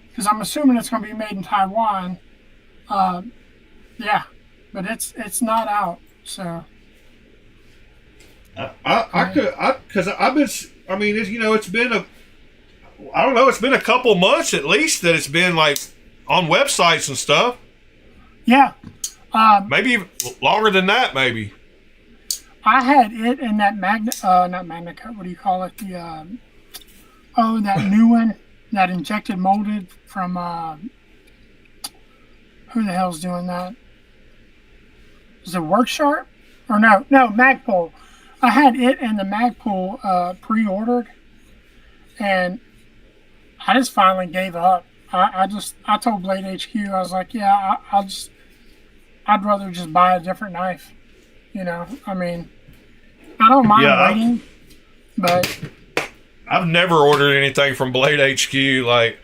because I'm assuming it's going to be made in Taiwan. Yeah, but it's not out, so. Because I've been, I mean, it's been it's been a couple months at least that it's been like on websites and stuff. Yeah. Maybe even longer than that, maybe. I had it in that not Magna Cut, what do you call it? The, that new one, that injected molded from, who the hell's doing that? Is it Worksharp? Or no, Magpul. I had it and the Magpul pre-ordered, and I just finally gave up. I told Blade HQ, I was like, yeah, I'd rather just buy a different knife. You know, I mean, I don't mind waiting, but I've never ordered anything from Blade HQ. Like,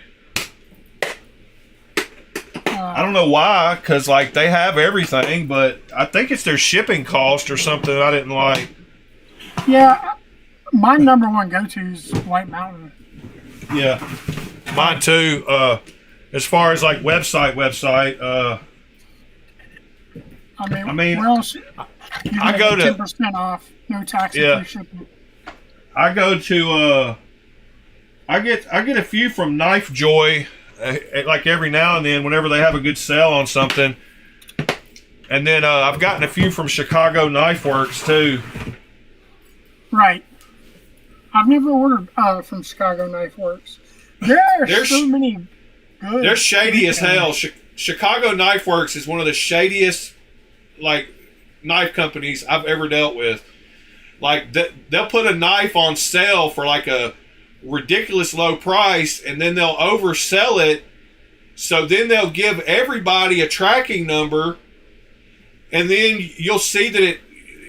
I don't know why, because like they have everything, but I think it's their shipping cost or something I didn't like. Yeah, my number one go-to is White Mountain. Yeah, mine too. As far as like website. I mean, where else? I go to 10% off, no tax and free shipping. I go to I get a few from Knife Joy, like every now and then whenever they have a good sale on something, and then I've gotten a few from Chicago Knife Works too. Right. I've never ordered from Chicago Knife Works. There's so many good. They're shady as hell. Chicago Knife Works is one of the shadiest like knife companies I've ever dealt with. Like they'll put a knife on sale for like a ridiculous low price, and then they'll oversell it. So then they'll give everybody a tracking number, and then you'll see that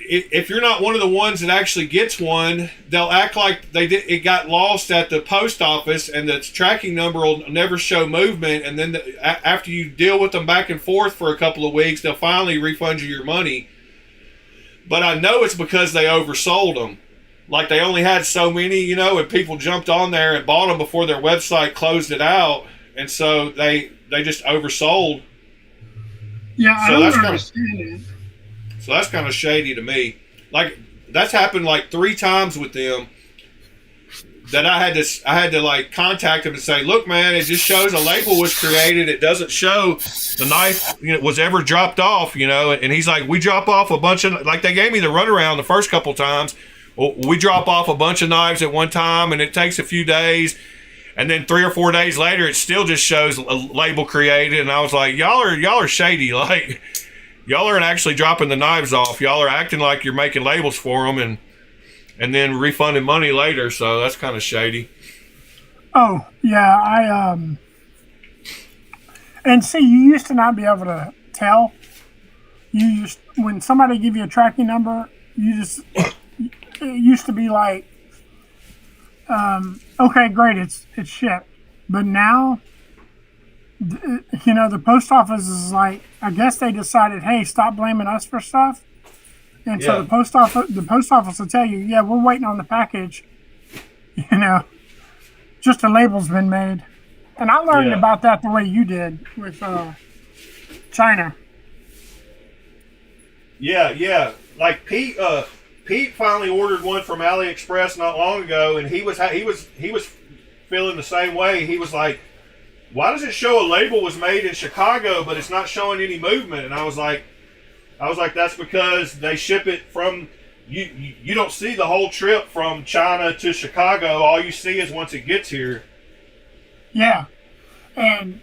if you're not one of the ones that actually gets one, they'll act like it got lost at the post office, and the tracking number will never show movement. And then after you deal with them back and forth for a couple of weeks, they'll finally refund you your money. But I know it's because they oversold them. Like they only had so many, and people jumped on there and bought them before their website closed it out, and so they just oversold. Yeah, I don't understand it. So that's kind of shady to me. Like that's happened like 3 times with them. That I had to like contact them and say, look, man, it just shows a label was created. It doesn't show the knife was ever dropped off. And he's like, we drop off a bunch of, like they gave me the runaround the first couple times. Well, we drop off a bunch of knives at one time, and it takes a few days, and then 3 or 4 days later, it still just shows a label created. And I was like, y'all are shady. Like, y'all aren't actually dropping the knives off. Y'all are acting like you're making labels for them, and then refunding money later. So that's kind of shady. Oh yeah, and see, you used to not be able to tell. When somebody give you a tracking number, it used to be like, okay, great, it's shipped. But now, the post office is like, I guess they decided, hey, stop blaming us for stuff. And so the post office will tell you, yeah, we're waiting on the package. Just a label's been made. And I learned about that the way you did with China. Yeah. Like Pete finally ordered one from AliExpress not long ago, and he was feeling the same way. He was like, why does it show a label was made in Chicago, but it's not showing any movement? And I was like, that's because they ship it from, you don't see the whole trip from China to Chicago. All you see is once it gets here. Yeah. And,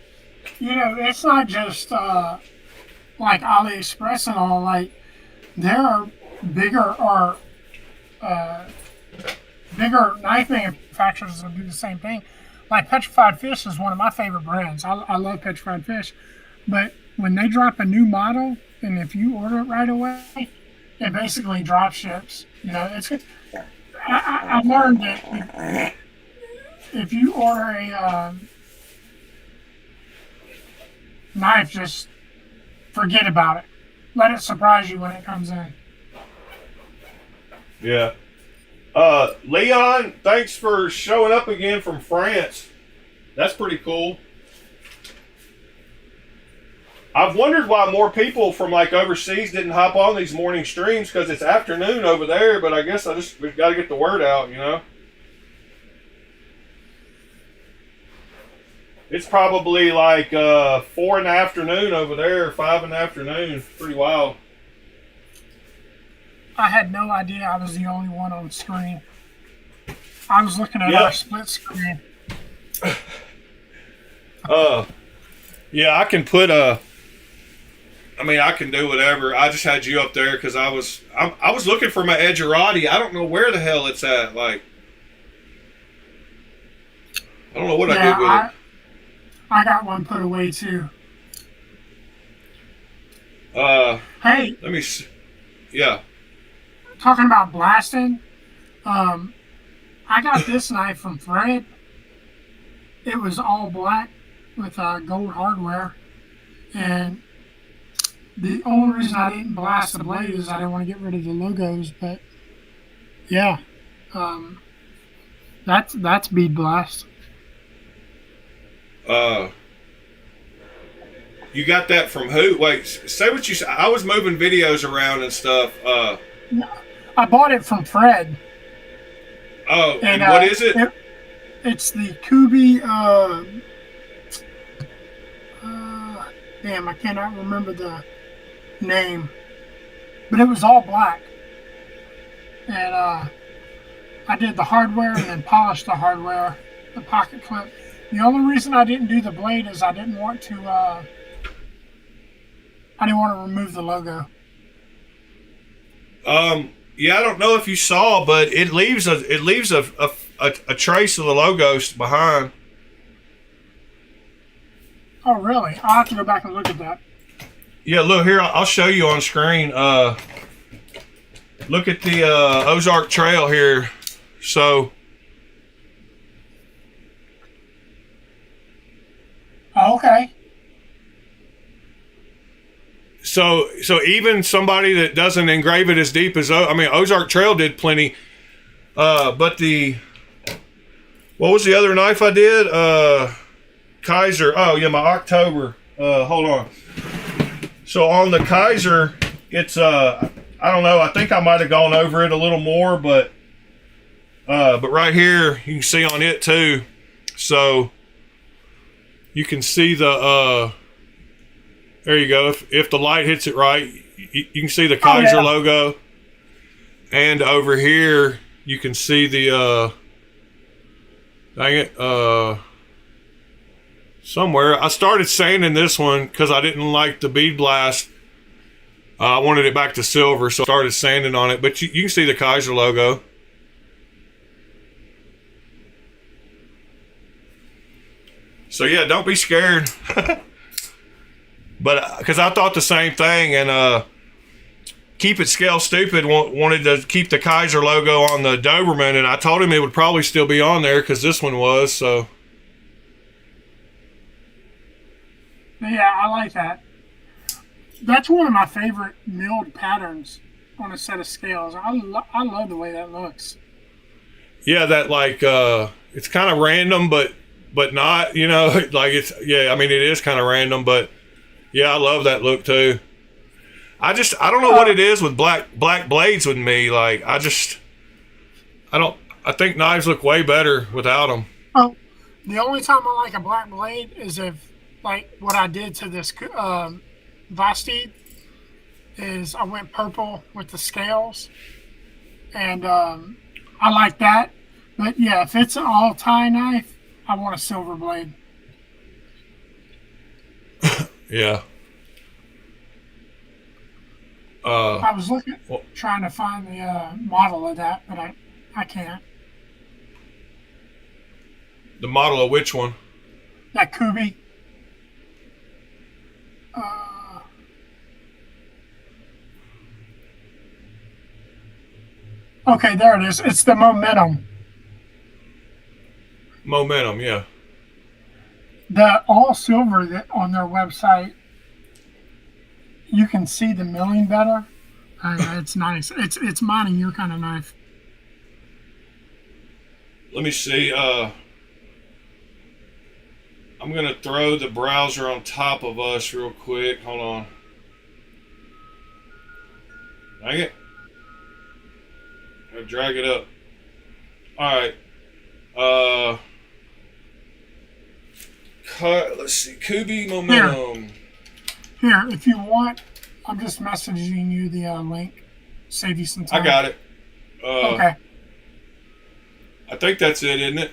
it's not just like AliExpress and all. Like, there are bigger knife manufacturers that do the same thing. like Petrified Fish is one of my favorite brands. I love Petrified Fish, but when they drop a new model, and if you order it right away, it basically drop ships. You know, I've learned that if you order a knife, just forget about it. Let it surprise you when it comes in. Yeah. Leon, thanks for showing up again from France. That's pretty cool. I've wondered why more people from like overseas didn't hop on these morning streams, because it's afternoon over there, but I guess we've got to get the word out, you know? It's probably like 4 in the afternoon over there, 5 in the afternoon. Pretty wild. I had no idea I was the only one on screen. I was looking at our split screen. Yeah, I can put I can do whatever. I just had you up there because I was looking for my Edgerati. I don't know where the hell it's at. Like, I don't know what I did with it. I got one put away too. Hey, let me. Yeah. Talking about blasting, I got this knife from Fred. It was all black with gold hardware, and the only reason I didn't blast the blade is I didn't want to get rid of the logos. But yeah, that's bead blast. You got that from who? Wait, say what you said. I was moving videos around and stuff. I bought it from Fred. Oh, and what is it? It's the Kubi. Damn, I cannot remember the name, but it was all black, and I did the hardware and then polished the hardware, the pocket clip. The only reason I didn't do the blade is I didn't want to remove the logo. Yeah, I don't know if you saw, but it leaves a trace of the logos behind. Oh, really? I'll have to go back and look at that. Yeah, look here. I'll show you on screen. Look at the Ozark Trail here. So. Oh, okay. So even somebody that doesn't engrave it as deep as Ozark Trail did plenty, but what was the other knife I did? Kaiser. Oh yeah, my October. Hold on. So on the Kaiser, it's I don't know. I think I might have gone over it a little more, but right here you can see on it too. So you can see the. There you go. If the light hits it right, you can see the Kaiser logo. And over here, you can see the, somewhere. I started sanding this one because I didn't like the bead blast. I wanted it back to silver, so I started sanding on it. But you can see the Kaiser logo. So yeah, don't be scared. But because I thought the same thing, and Keep It Scale Stupid wanted to keep the Kaiser logo on the Doberman, and I told him it would probably still be on there because this one was. So yeah, I like that. That's one of my favorite milled patterns on a set of scales. I love the way that looks. Yeah, that it's kind of random, but not, like it is kind of random, but. Yeah, I love that look too. I don't know what it is with black blades with me. Like, I think knives look way better without them. Oh, the only time I like a black blade is if, like, what I did to this Vasti is I went purple with the scales, and I like that. But yeah, if it's an all tie knife, I want a silver blade. Yeah. I was trying to find the model of that, but I can't. The model of which one? That Kubi. Okay, there it is. It's the Momentum. Momentum, yeah. The all silver that on their website, you can see the milling better. It's nice. It's mining your kind of knife. Let me see. I'm gonna throw the browser on top of us real quick. Hold on. Dang it. I'll drag it up. Alright. Let's see. Kubi Momentum. Here, if you want, I'm just messaging you the link. Save you some time. I got it. Okay. I think that's it, isn't it?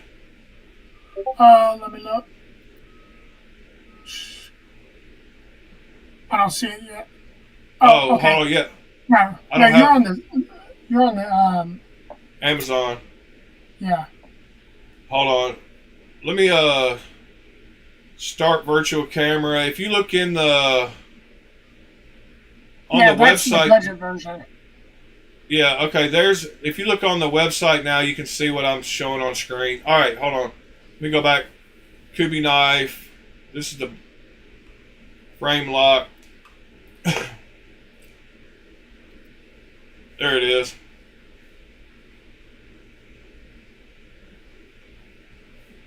Let me look. I don't see it yet. Oh, okay. Hold on, yeah. No, you're on the Amazon. Yeah. Hold on. Let me start virtual camera. If you look in the on the website, the budget version. Yeah, okay. If you look on the website now, you can see what I'm showing on screen. All right, hold on. Let me go back. Kubi knife. This is the frame lock. There it is.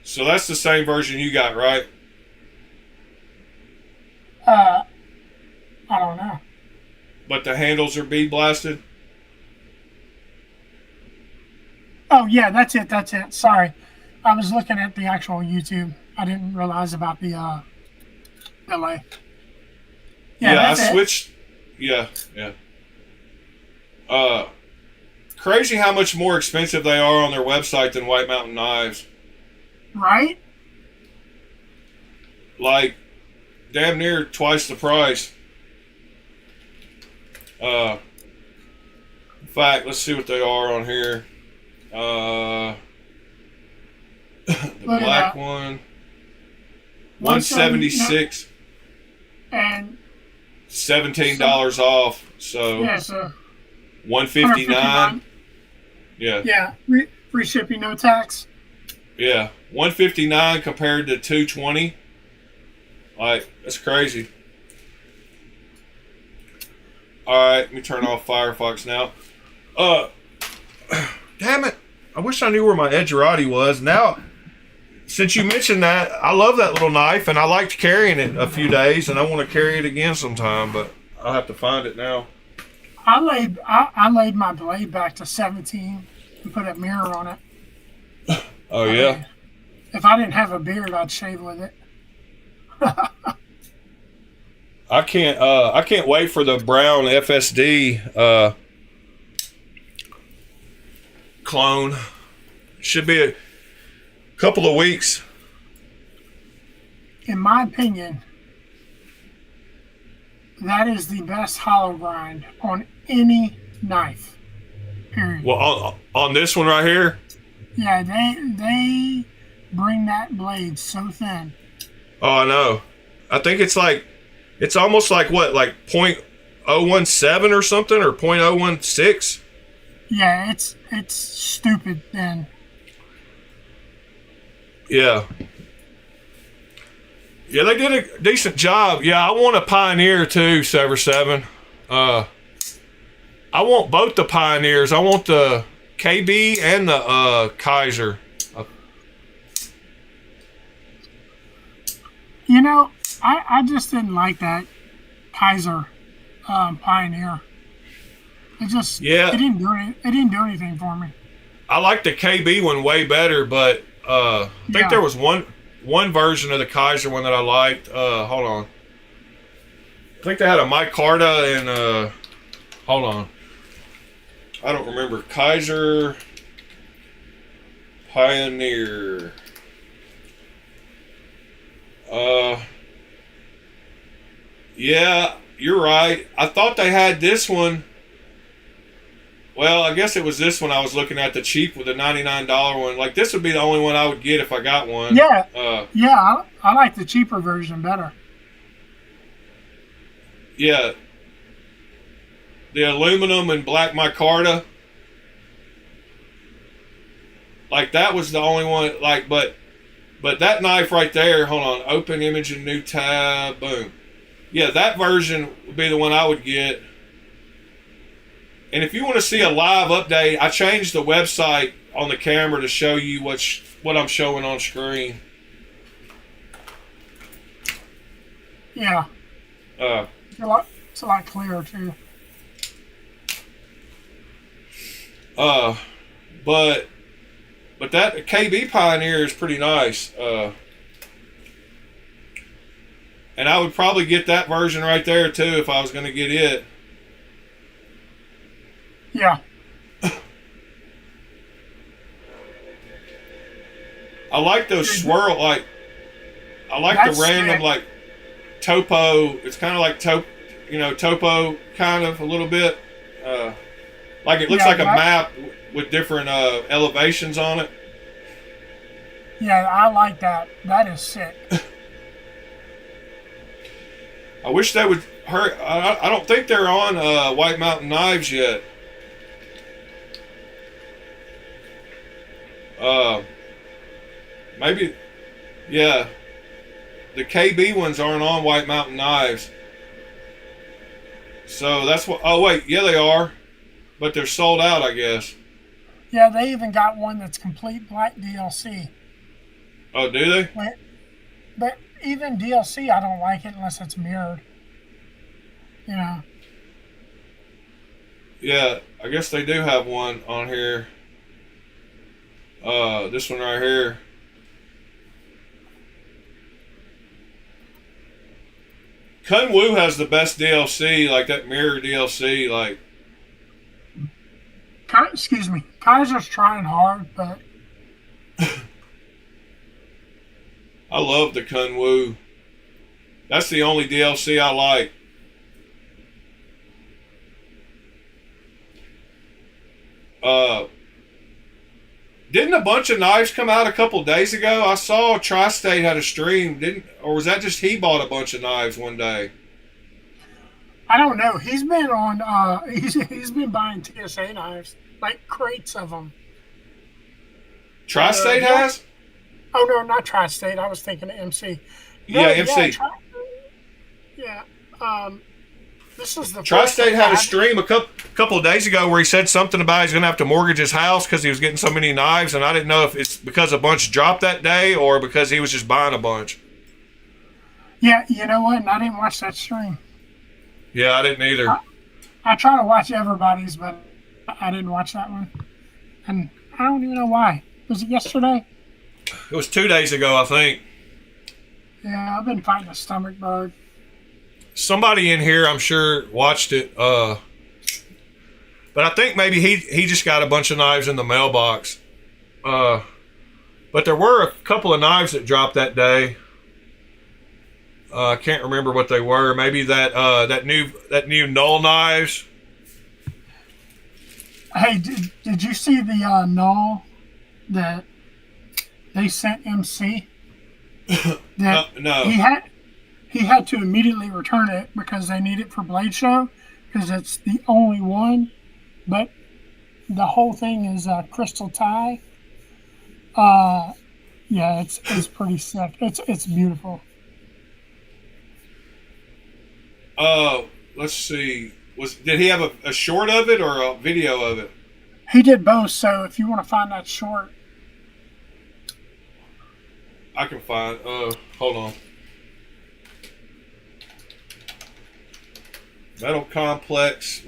So that's the same version you got, right? I don't know. But the handles are bead blasted? Oh, yeah, that's it. Sorry. I was looking at the actual YouTube. I didn't realize about the delay. Yeah, I switched. Yeah. Crazy how much more expensive they are on their website than White Mountain Knives. Right? Like, damn near twice the price. In fact, let's see what they are on here. The black one. 176 and $17 off. So yeah, so 159. Yeah. Yeah, free shipping, no tax. Yeah, 159 compared to 220. Like, that's crazy. All right, let me turn off Firefox now. Damn it! I wish I knew where my Edgerati was. Now, since you mentioned that, I love that little knife, and I liked carrying it a few days, and I want to carry it again sometime, but I'll have to find it now. I laid my blade back to 17 and put a mirror on it. Oh yeah. If I didn't have a beard, I'd shave with it. I can't wait for the brown FSD clone. Should be a couple of weeks. In my opinion, that is the best hollow grind on any knife. Period. Well, on this one right here. Yeah, they bring that blade so thin. Oh, I know. I think it's almost like what, like .017 or something, or .016. Yeah, it's stupid thin. Yeah. Yeah, they did a decent job. Yeah, I want a Pioneer too, Sever 7. I want both the Pioneers. I want the KB and the Kaiser. You know, I just didn't like that Kaiser Pioneer. It didn't do anything for me. I like the KB one way better, but I think there was one version of the Kaiser one that I liked. Hold on. I think they had a micarta and hold on. I don't remember. Kaiser Pioneer. Yeah, you're right. I thought they had this one. Well, I guess it was this one I was looking at, the cheap with the $99 one. Like, this would be the only one I would get if I got one. Yeah, yeah, I like the cheaper version better. Yeah. The aluminum and black micarta. Like, that was the only one, like, but that knife right there, hold on, open image and new tab, boom. Yeah, that version would be the one I would get. And if you want to see a live update, I changed the website on the camera to show you what I'm showing on screen. Yeah. It's a lot clearer too. But that KB Pioneer is pretty nice. And I would probably get that version right there too if I was going to get it. Yeah. I like those swirl, like, I like That's the random, sick. like, topo. It's kind of like topo kind of a little bit. Like it looks like a map with different elevations on it. Yeah, I like that. That is sick. I wish they would hurry. I don't think they're on White Mountain Knives yet. Maybe, yeah. The KB ones aren't on White Mountain Knives. So that's what. Oh wait, yeah they are, but they're sold out, I guess. Yeah, they even got one that's complete black DLC. Oh, do they? But even DLC, I don't like it unless it's mirrored. You know. Yeah, I guess they do have one on here. This one right here. Kun Wu has the best DLC, like that mirror DLC. Like, Excuse me. Kaiser's trying hard, but I love the Kun Wu. That's the only DLC I like. Didn't a bunch of knives come out a couple days ago? I saw Tri-State had a stream, or was that just he bought a bunch of knives one day? I don't know. He's been on. He's been buying TSA knives, like crates of them. Tri-State has? Oh no, not Tri-State. I was thinking of MC. No, Yeah, MC. Yeah. This is the Tri-State had a stream a couple of days ago where he said something about he's going to have to mortgage his house because he was getting so many knives, and I didn't know if it's because a bunch dropped that day or because he was just buying a bunch. Yeah, you know what? And I didn't watch that stream. Yeah, I didn't either. I try to watch everybody's, but I didn't watch that one. And I don't even know why. Was it yesterday? It was 2 days ago, I think. Yeah, I've been fighting a stomach bug. Somebody in here, I'm sure, watched it. But I think maybe he just got a bunch of knives in the mailbox. But there were a couple of knives that dropped that day. I can't remember what they were. Maybe that new Null knives. Hey, did you see the null that they sent MC? No. He had to immediately return it because they need it for Blade Show because it's the only one. But the whole thing is crystal tie. Yeah, it's pretty sick. It's beautiful. Let's see. Did he have a short of it or a video of it? He did both. So if you want to find that short, I can find. Hold on. Metal Complex.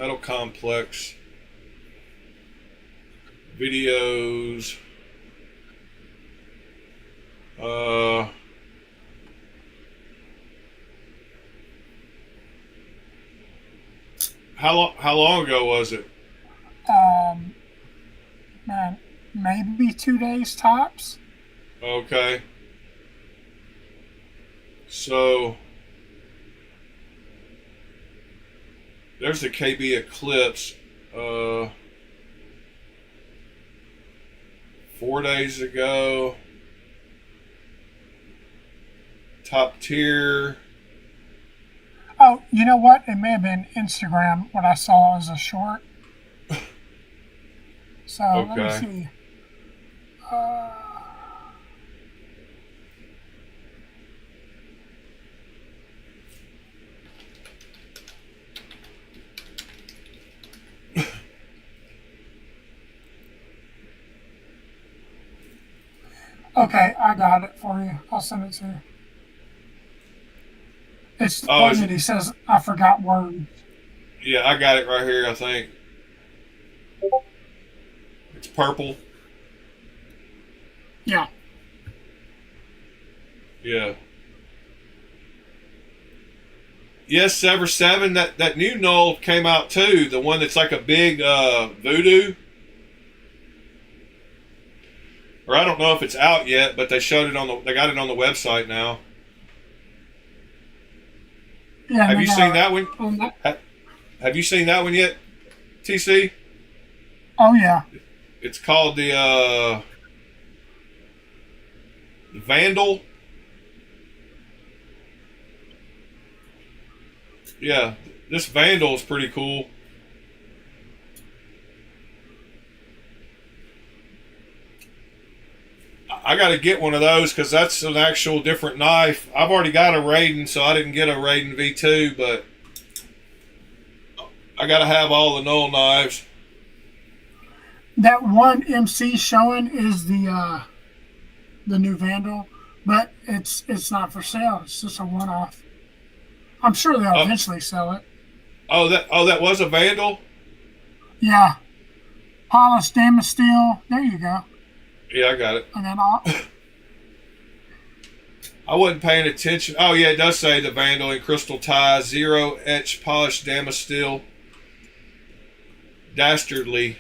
Videos. How long ago was it? man, maybe 2 days tops. Okay. So there's the KB Eclipse. 4 days ago. Top tier. Oh, you know what? It may have been Instagram what I saw as a short. So let me Okay. see. Okay, I got it for you. I'll send it to you. It's the one that he says, I forgot words. Yeah, I got it right here, I think. It's purple. Yeah. Yeah. Yes, Sever 7. That new null came out too. The one that's like a big voodoo. Or I don't know if it's out yet, but they showed it they got it on the website now. Yeah. Have you seen that one? Have you seen that one yet, TC? Oh yeah. It's called the Vandal. Yeah, this Vandal is pretty cool. I got to get one of those because that's an actual different knife. I've already got a Raiden, so I didn't get a Raiden V2, but I got to have all the null knives. That one MC showing is the new Vandal, but it's not for sale. It's just a one-off. I'm sure they'll eventually sell it. Oh, that was a Vandal? Yeah. Polished stainless steel. There you go. Yeah, I got it. And then I wasn't paying attention. Oh, yeah, it does say the Vandal in crystal tie, 0 etch polished damascene steel. Dastardly.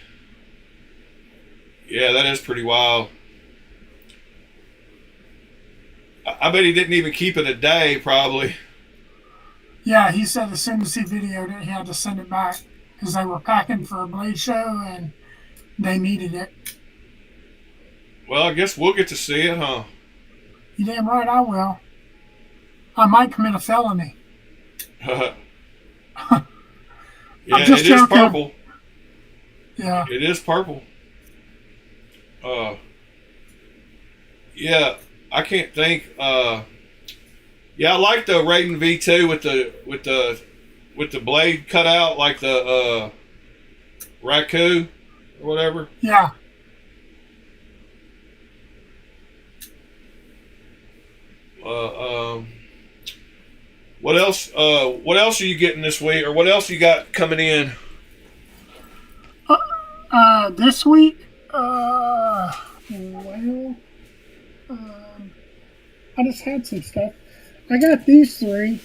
Yeah, that is pretty wild. I bet he didn't even keep it a day, probably. Yeah, he said as soon as he videoed it, he had to send it back because they were packing for a blade show and they needed it. Well, I guess we'll get to see it, huh? You damn right I will. I might commit a felony. Yeah, it is purple. Yeah. It is purple. Yeah, I can't think. Yeah, I like the Raiden V2 with the blade cut out like the Raku or whatever. Yeah. What else? What else are you getting this week, or what else you got coming in? This week, I just had some stuff. I got these three.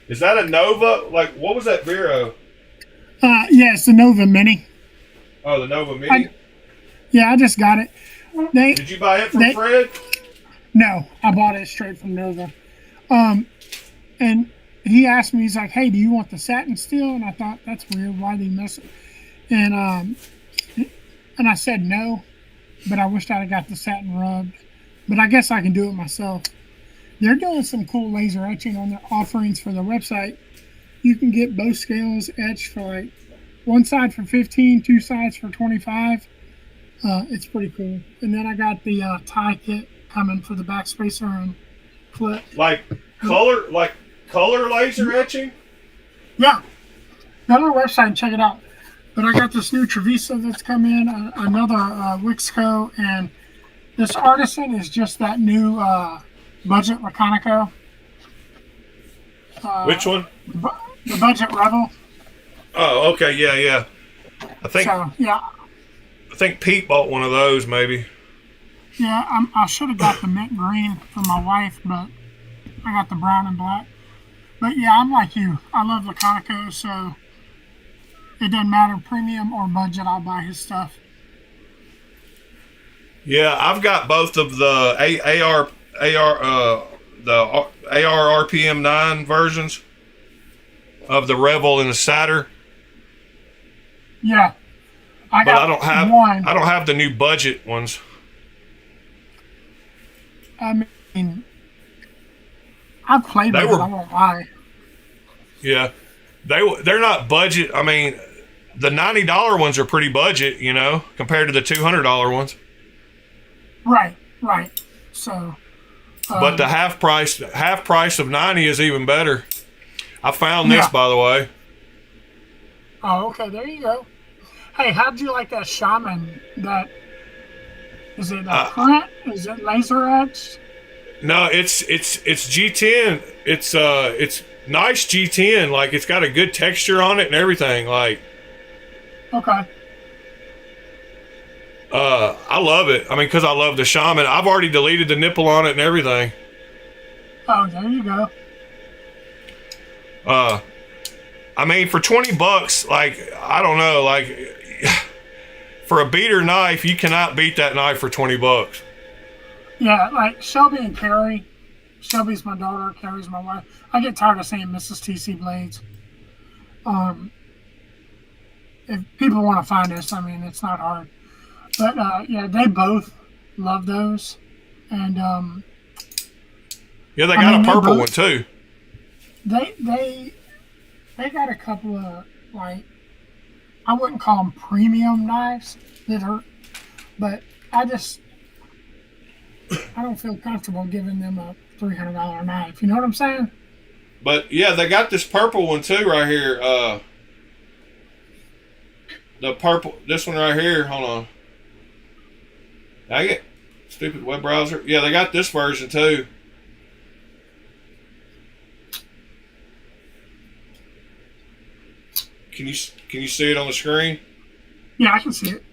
Is that a Nova? Like, what was that Vero? Yeah, it's the Nova Mini. Oh, the Nova Mini? I just got it. Did you buy it from Fred? No, I bought it straight from Nova. And he asked me, he's like, hey, do you want the satin steel? And I thought, that's weird. Why do you miss it? And I said no, but I wished I'd have got the satin rubbed. But I guess I can do it myself. They're doing some cool laser etching on their offerings for their website. You can get both scales etched for like one side for 15, two sides for 25. It's pretty cool. And then I got the tie kit coming for the backspacer and clip. Like color laser etching? Yeah. Go to our website and check it out. But I got this new Trivisa that's come in, another Wixco, and this Artisan is just that new Budget Laconico. Which one? The Budget Rebel. Oh, okay, yeah. I think Pete bought one of those, maybe. Yeah, I should have got the mint green for my wife, but I got the brown and black. But yeah, I'm like you. I love Laconico, so it doesn't matter premium or budget. I'll buy his stuff. Yeah, I've got both of the AR RPM 9 versions. of the Revel and the Satyr. Yeah. I don't have the new budget ones. I mean, I've played them, but I won't lie. Yeah. They're not budget. I mean, the $90 ones are pretty budget, you know, compared to the $200 ones. Right. So. But the half price of 90 is even better. I found this, by the way. Oh, okay. There you go. Hey, how'd you like that shaman? Is it print? Is it laser etched? No, it's G10. It's nice G10. Like, it's got a good texture on it and everything. Like. Okay. I love it. I mean, because I love the shaman. I've already deleted the nipple on it and everything. Oh, there you go. I mean, for $20, like, I don't know, like, for a beater knife, you cannot beat that knife for $20. Yeah, like Shelby and Carrie. Shelby's my daughter, Carrie's my wife. I get tired of saying Mrs. TC Blades. If people want to find us, I mean, it's not hard. But yeah, they both love those, and yeah, they got a purple one too. They got a couple of, like, I wouldn't call them premium knives but I don't feel comfortable giving them a $300 knife. You know what I'm saying? But yeah, they got this purple one too right here. The purple, this one right here. Hold on. Dang it. Stupid web browser. Yeah, they got this version too. Can you see it on the screen? Yeah, I can see it.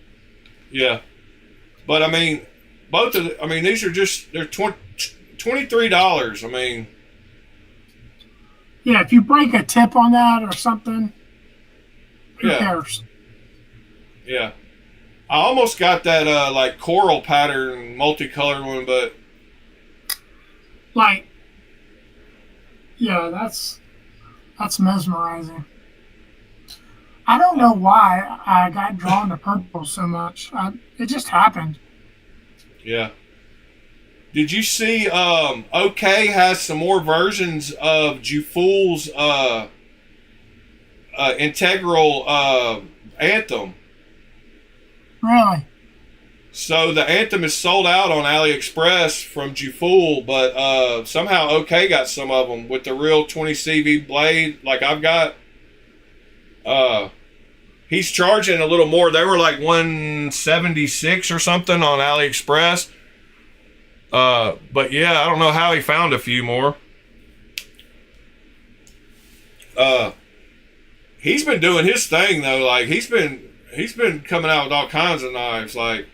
Yeah. But I mean, these are they're $23. I mean, yeah, if you break a tip on that or something, who cares? Yeah. I almost got that like coral pattern multicolored one, but like, yeah, that's mesmerizing. I don't know why I got drawn to purple so much. It just happened. Yeah. Did you see OK has some more versions of Jufool's integral Anthem? Really? So the Anthem is sold out on AliExpress from Jufool, but somehow OK got some of them with the real 20 CV blade like I've got. He's charging a little more. They were like $176 or something on AliExpress. But yeah, I don't know how he found a few more. He's been doing his thing though. Like he's been coming out with all kinds of knives. Like,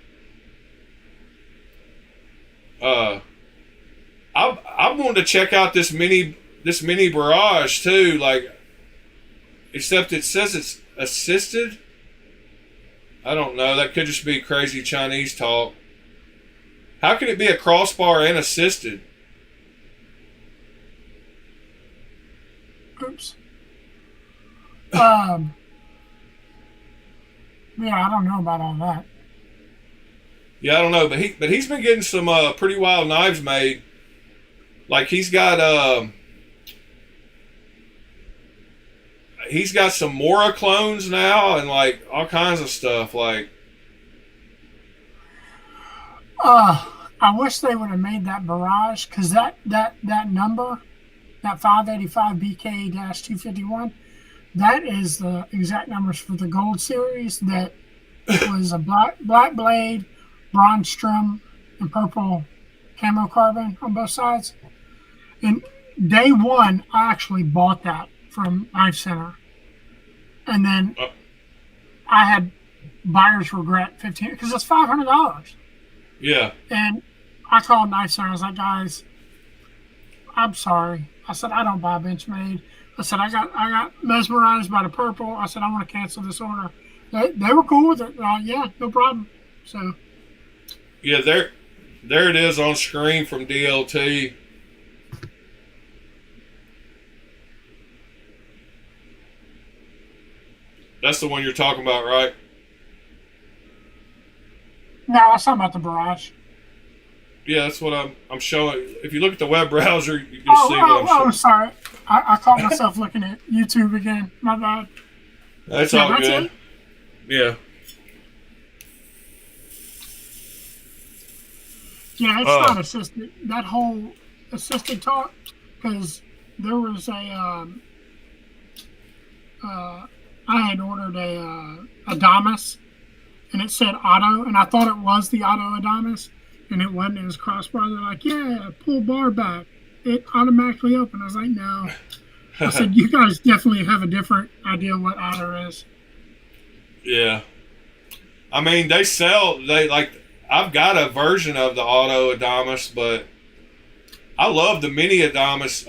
I wanted to check out this mini barrage too. Like, except it says it's assisted. I don't know. That could just be crazy Chinese talk. How can it be a crossbar and assisted? Oops. Yeah, I don't know about all that. Yeah, I don't know, but he's been getting some pretty wild knives made. Like he's got some Mora clones now and like all kinds of stuff. Like, I wish they would have made that barrage, because that number, that 585 BK-251, that is the exact numbers for the gold series. That was a black blade, bronze trim, and purple camo carbon on both sides. And day one, I actually bought that from Knife Center, and then I had buyer's regret 15 because it's $500. Yeah. And I called Knife Center. I was like, guys, I'm sorry. I said, I don't buy Benchmade. I said, I got mesmerized by the purple. I said, I want to cancel this order. They were cool with it. Yeah, no problem. So. Yeah, there it is on screen from DLT. That's the one you're talking about, right? No, I was talking about the barrage. Yeah, that's what I'm showing. If you look at the web browser, you'll Oh, see oh, what I'm oh, showing. sorry. I caught myself looking at YouTube again. My bad. That's Yeah, all that's good. it. Yeah. Yeah, it's not assisted. That whole assisted talk, because there was I had ordered a Adamas, and it said auto, and I thought it was the auto Adamas, and it wasn't. It was crossbar. They're like, yeah, pull bar back. It automatically opened. I was like, no. I said, you guys definitely have a different idea what auto is. Yeah. I mean, I've got a version of the auto Adamas, but I love the mini Adamas.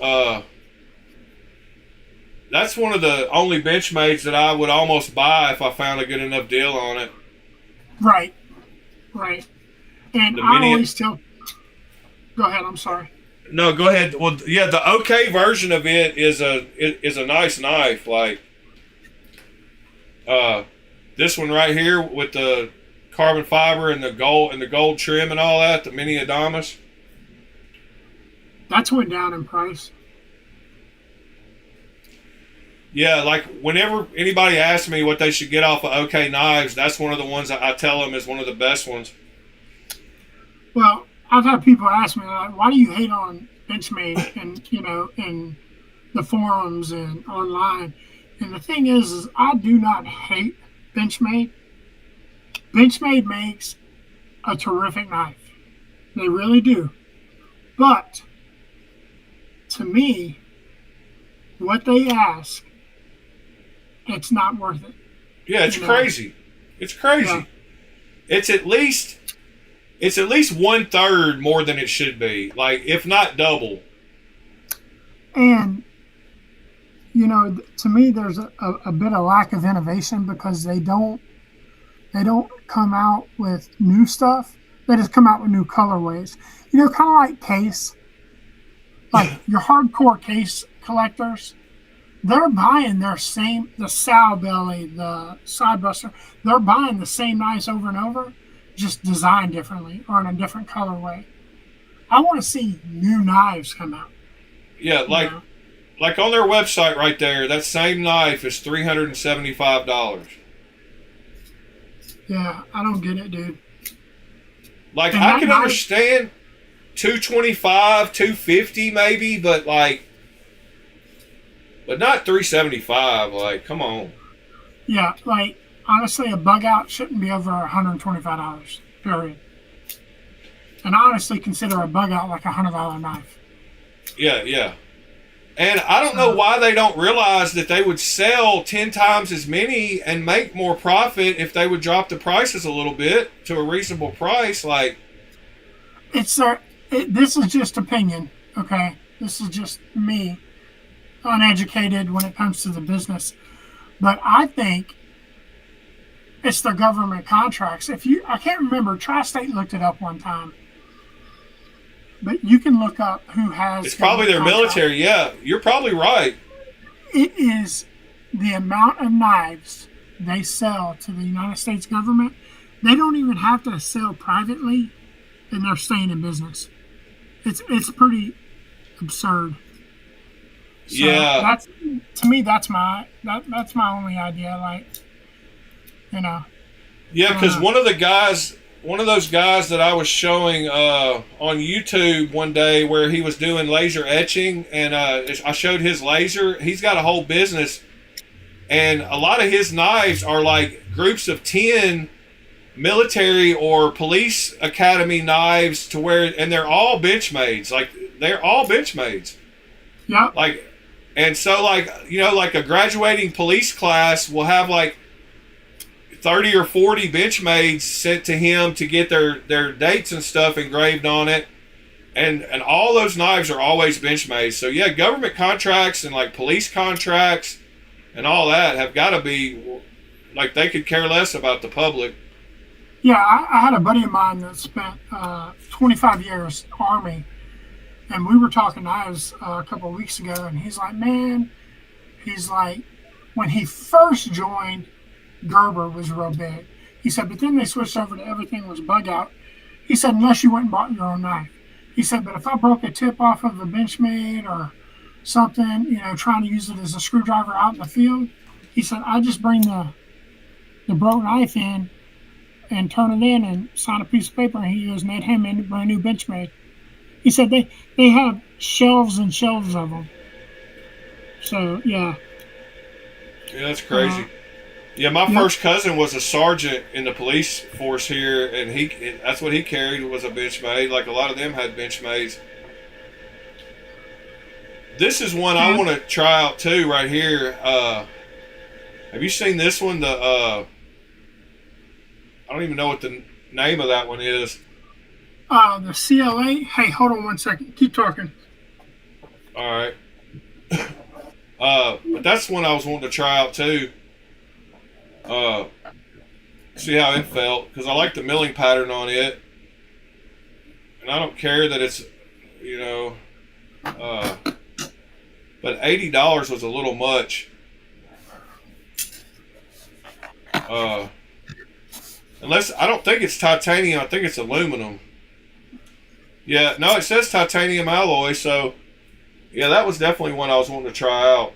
That's one of the only Benchmades that I would almost buy if I found a good enough deal on it. Right. Right. And The I mini. always tell. Go ahead. I'm sorry. No, go ahead. Well, yeah, the okay version of it is a nice knife. Like this one right here with the carbon fiber and the gold trim and all that. The mini Adamas. That's went down in price. Yeah, like whenever anybody asks me what they should get off of OK Knives, that's one of the ones that I tell them is one of the best ones. Well, I've had people ask me, like, why do you hate on Benchmade and, in the forums and online? And the thing is I do not hate Benchmade. Benchmade makes a terrific knife. They really do. But to me, what they ask, it's not worth it. Yeah, it's crazy. It's crazy. Yeah. It's at least 1/3 more than it should be, like if not double. And to me, there's a bit of lack of innovation because they don't come out with new stuff. They just come out with new colorways. Kind of like case, like your hardcore case collectors. They're buying the sow belly, the side buster. They're buying the same knives over and over, just designed differently or in a different colorway. I want to see new knives come out. Yeah, like on their website right there, that same knife is $375. Yeah, I don't get it, dude. Like I can understand $225, $250 maybe, but not $375. Like, come on. Yeah, like honestly, a bug out shouldn't be over $125. Period. And I honestly consider a bug out like $100 knife. Yeah, yeah. And I don't know why they don't realize that they would sell 10 times as many and make more profit if they would drop the prices a little bit to a reasonable price. Like, this is just opinion, okay? This is just me, uneducated when it comes to the business. But I think it's the government contracts. I can't remember, Tri-State looked it up one time. But you can look up who has. It's probably their military. Yeah, you're probably right. It is the amount of knives they sell to the United States government. They don't even have to sell privately, and they're staying in business. It's pretty absurd. So yeah. To me, that's my only idea. Like, Yeah, because one of those guys that I was showing on YouTube one day where he was doing laser etching, and I showed his laser. He's got a whole business, and a lot of his knives are like groups of 10 military or police academy knives and they're all Benchmades. Like, they're all Benchmades. Yeah. Like, and so like a graduating police class will have like 30 or 40 Benchmades sent to him to get their dates and stuff engraved on it. And all those knives are always Benchmades. So yeah, government contracts and like police contracts and all that have got to be like, they could care less about the public. Yeah, I had a buddy of mine that spent 25 years Army, and we were talking knives a couple of weeks ago, and he's like, when he first joined, Gerber was real big. He said, but then they switched over to everything was bug out. He said, unless you went and bought your own knife. He said, but if I broke a tip off of a Benchmade or something, trying to use it as a screwdriver out in the field, he said, I just bring the broke knife in and turn it in and sign a piece of paper. And he goes, made him a brand new Benchmade. He said they have shelves and shelves of them. So, yeah. Yeah, that's crazy. Yeah, my first cousin was a sergeant in the police force here, and that's what he carried was a Benchmade. Like a lot of them had Benchmades. This is one I want to try out too, right here. Have you seen this one? I don't even know what the name of that one is. The CLA. Hey, hold on one second. Keep talking. All right. But that's one I was wanting to try out too. See how it felt, because I like the milling pattern on it, and I don't care that it's, but $80 was a little much. Unless, I don't think it's titanium, I think it's aluminum. Yeah, no, it says titanium alloy, so yeah, that was definitely one I was wanting to try out.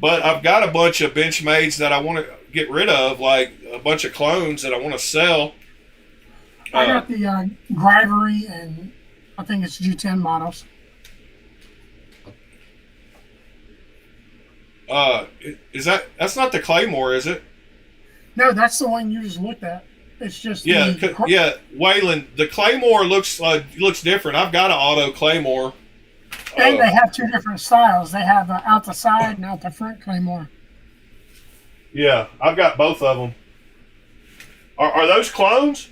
But I've got a bunch of Benchmades that I want to get rid of, like a bunch of clones that I want to sell. I got the Grivery and I think it's G10 models. That's not the Claymore, is it? No, that's the one you just looked at. It's just Waylon, the Claymore looks different. I've got an auto Claymore. And they have two different styles. They have out the side and out the front Claymore. Yeah, I've got both of them. Are those clones?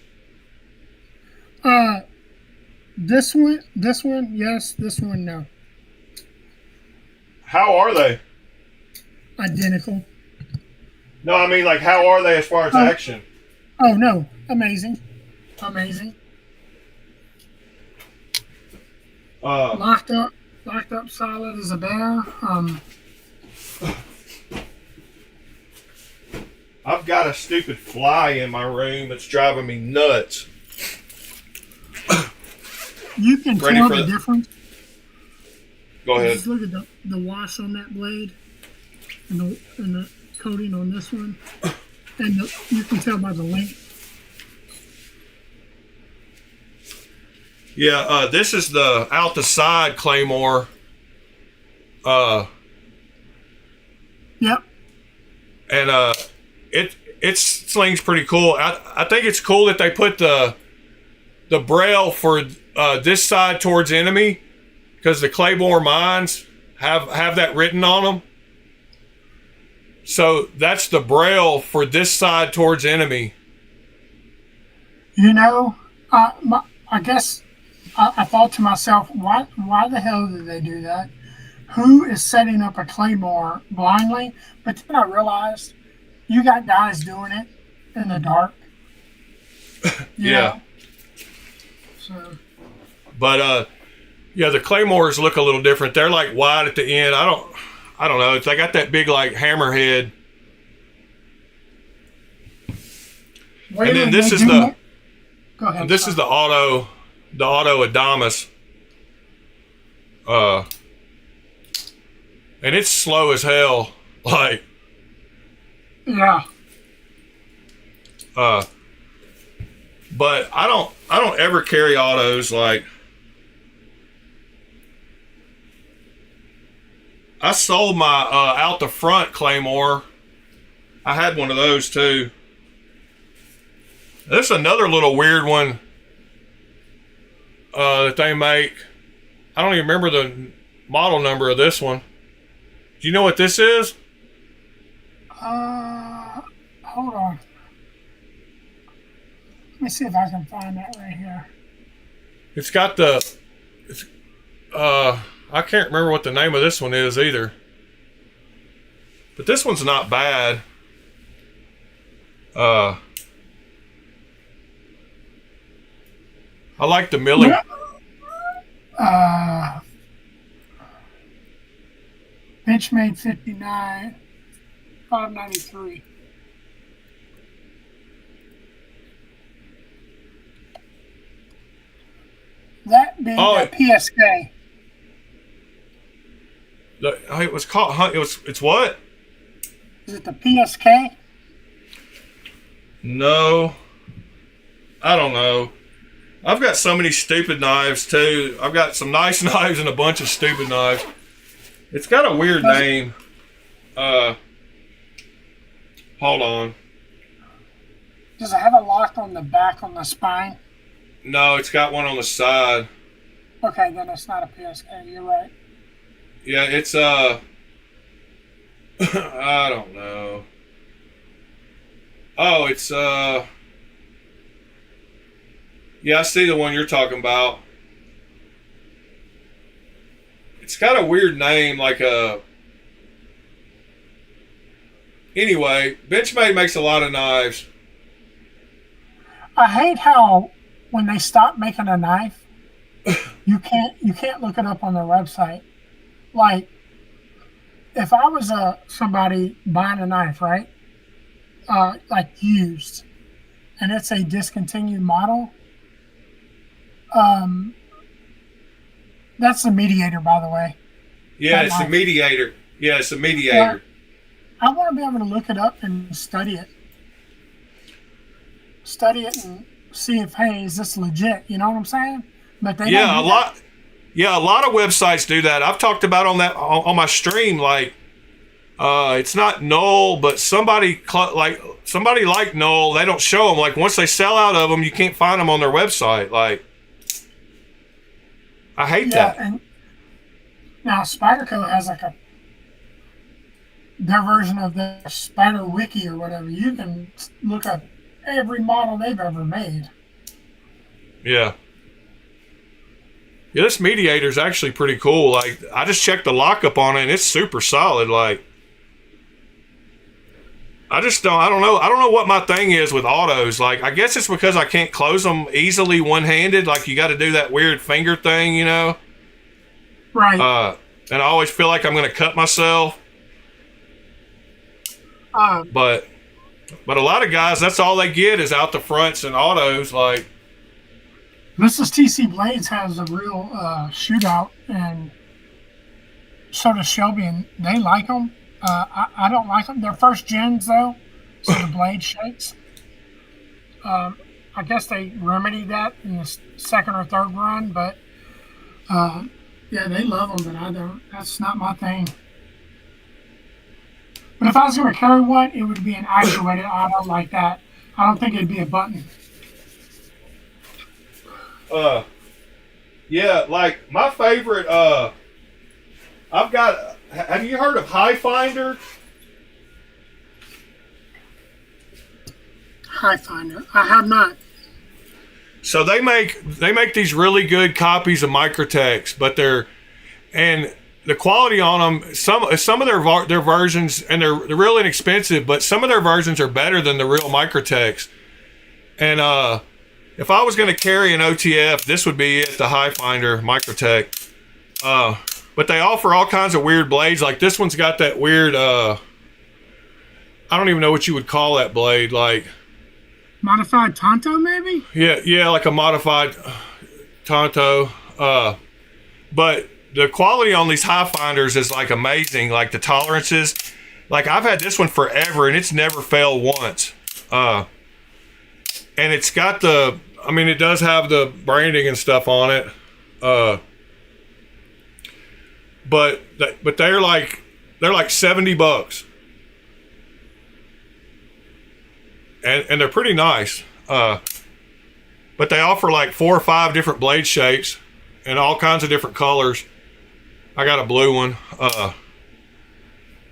This one, yes. This one, no. How are they? Identical. No, I mean, like, how are they as far as action? Oh, no. Amazing. Locked up solid as a bear. I've got a stupid fly in my room that's driving me nuts. You can tell the difference. Go ahead. Just look at the wash on that blade and the coating on this one. And you can tell by the length. Yeah, this is the out the side Claymore. Yep. And it slings pretty cool. I think it's cool that they put the braille for this side towards enemy, because the Claymore mines have that written on them. So that's the braille for this side towards enemy. I guess I thought to myself, why the hell did they do that? Who is setting up a Claymore blindly? But then I realized you got guys doing it in the dark. Yeah. So. But the Claymores look a little different. They're like wide at the end. I don't know. They got that big like hammerhead. And then this is the. Go ahead. This is the auto Adamas. And it's slow as hell. Like. Yeah. But I don't ever carry autos. Like, I sold my out the front Claymore. I had one of those too. This is another little weird one that they make. I don't even remember the model number of this one. Do you know what this is? Hold on. Let me see if I can find that right here. It's got I can't remember what the name of this one is either. But this one's not bad. I like the milling. Benchmade 59. $5.93. That being Oh, the PSK. It was called. It's what? Is it the PSK? No, I don't know. I've got so many stupid knives too. I've got some nice knives and a bunch of stupid knives. It's got a weird name. Hold on. Does it have a lock on the back on the spine? No, it's got one on the side. Okay, then it's not a PSK. You're right. Yeah, it's I don't know. Oh, it's yeah, I see the one you're talking about. It's got a weird name, like a. Anyway, Benchmade makes a lot of knives. I hate how when they stop making a knife, you can't look it up on their website. Like, if I was somebody buying a knife, right? Like used, and it's a discontinued model. That's the Mediator, by the way. Yeah, it's a Mediator. Yeah, it's a Mediator. I want to be able to look it up and study it. Study it and see if, hey, is this legit? You know what I'm saying? But they don't do that. Yeah, a lot of websites do that. I've talked about on my stream. Like, it's not Knoll, but somebody like Knoll. They don't show them. Like, once they sell out of them, you can't find them on their website. Like, I hate that. And now Spyderco has like their version of the Spider Wiki or whatever. You can look up every model they've ever made. Yeah. Yeah, this Mediator's actually pretty cool. Like, I just checked the lockup on it, and it's super solid. Like, I don't know what my thing is with autos. Like, I guess it's because I can't close them easily one-handed. Like, you got to do that weird finger thing, you know? Right. And I always feel like I'm going to cut myself. But a lot of guys, that's all they get is out the fronts and autos. Like, Mrs. TC Blades has a real shootout, and so does Shelby, and they like them. I don't like them. They're first gens, though, so the blade shakes. I guess they remedied that in the second or third run, but yeah, they love them, but I don't. That's not my thing. But if I was going to carry one, it would be an actuated auto like that. I don't think it'd be a button. Yeah, like my favorite. Have you heard of High Finder? High Finder, I have not. So they make these really good copies of Microtex, but the quality on them, some of their versions, and they're really inexpensive, but some of their versions are better than the real Microtex. And if I was going to carry an OTF, this would be it, the High Finder Microtech. But they offer all kinds of weird blades. Like this one's got that weird, I don't even know what you would call that blade. Like modified Tonto, maybe? Yeah, like a modified Tonto. But the quality on these High Finders is like amazing. Like the tolerances. Like I've had this one forever and it's never failed once. And it's got it does have the branding and stuff on it. But they're like $70. And they're pretty nice. But they offer like 4 or 5 different blade shapes and all kinds of different colors. I got a blue one. But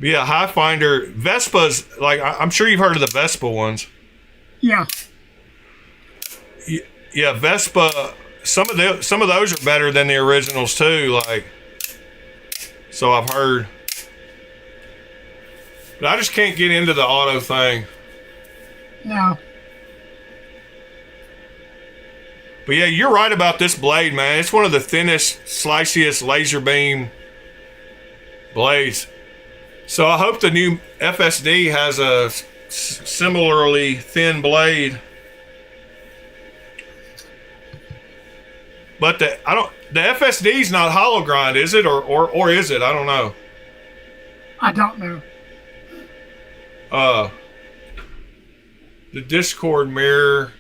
yeah, High Finder. Vespa's, like, I'm sure you've heard of the Vespa ones. Yeah. Yeah, Vespa. Some of those are better than the originals too. Like, so I've heard. But I just can't get into the auto thing. No. But yeah, you're right about this blade, man. It's one of the thinnest, sliciest laser beam blades. So I hope the new FSD has a similarly thin blade. But the FSD's not hollow grind, is it? Or is it? I don't know. I don't know. The Discord mirror.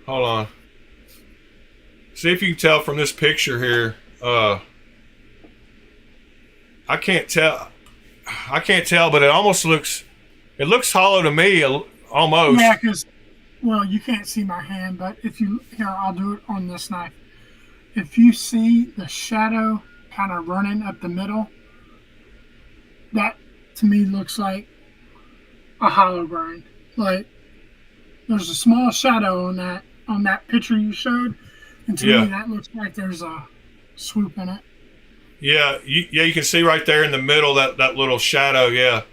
Hold on. See if you can tell from this picture here. I can't tell, but it almost looks. It looks hollow to me, almost. Yeah, because, well, you can't see my hand, but if you here, I'll do it on this knife. If you see the shadow kind of running up the middle, that to me looks like a hollow grind. Like there's a small shadow on that picture you showed, and to me that looks like there's a swoop in it. Yeah, you can see right there in the middle that little shadow. Yeah.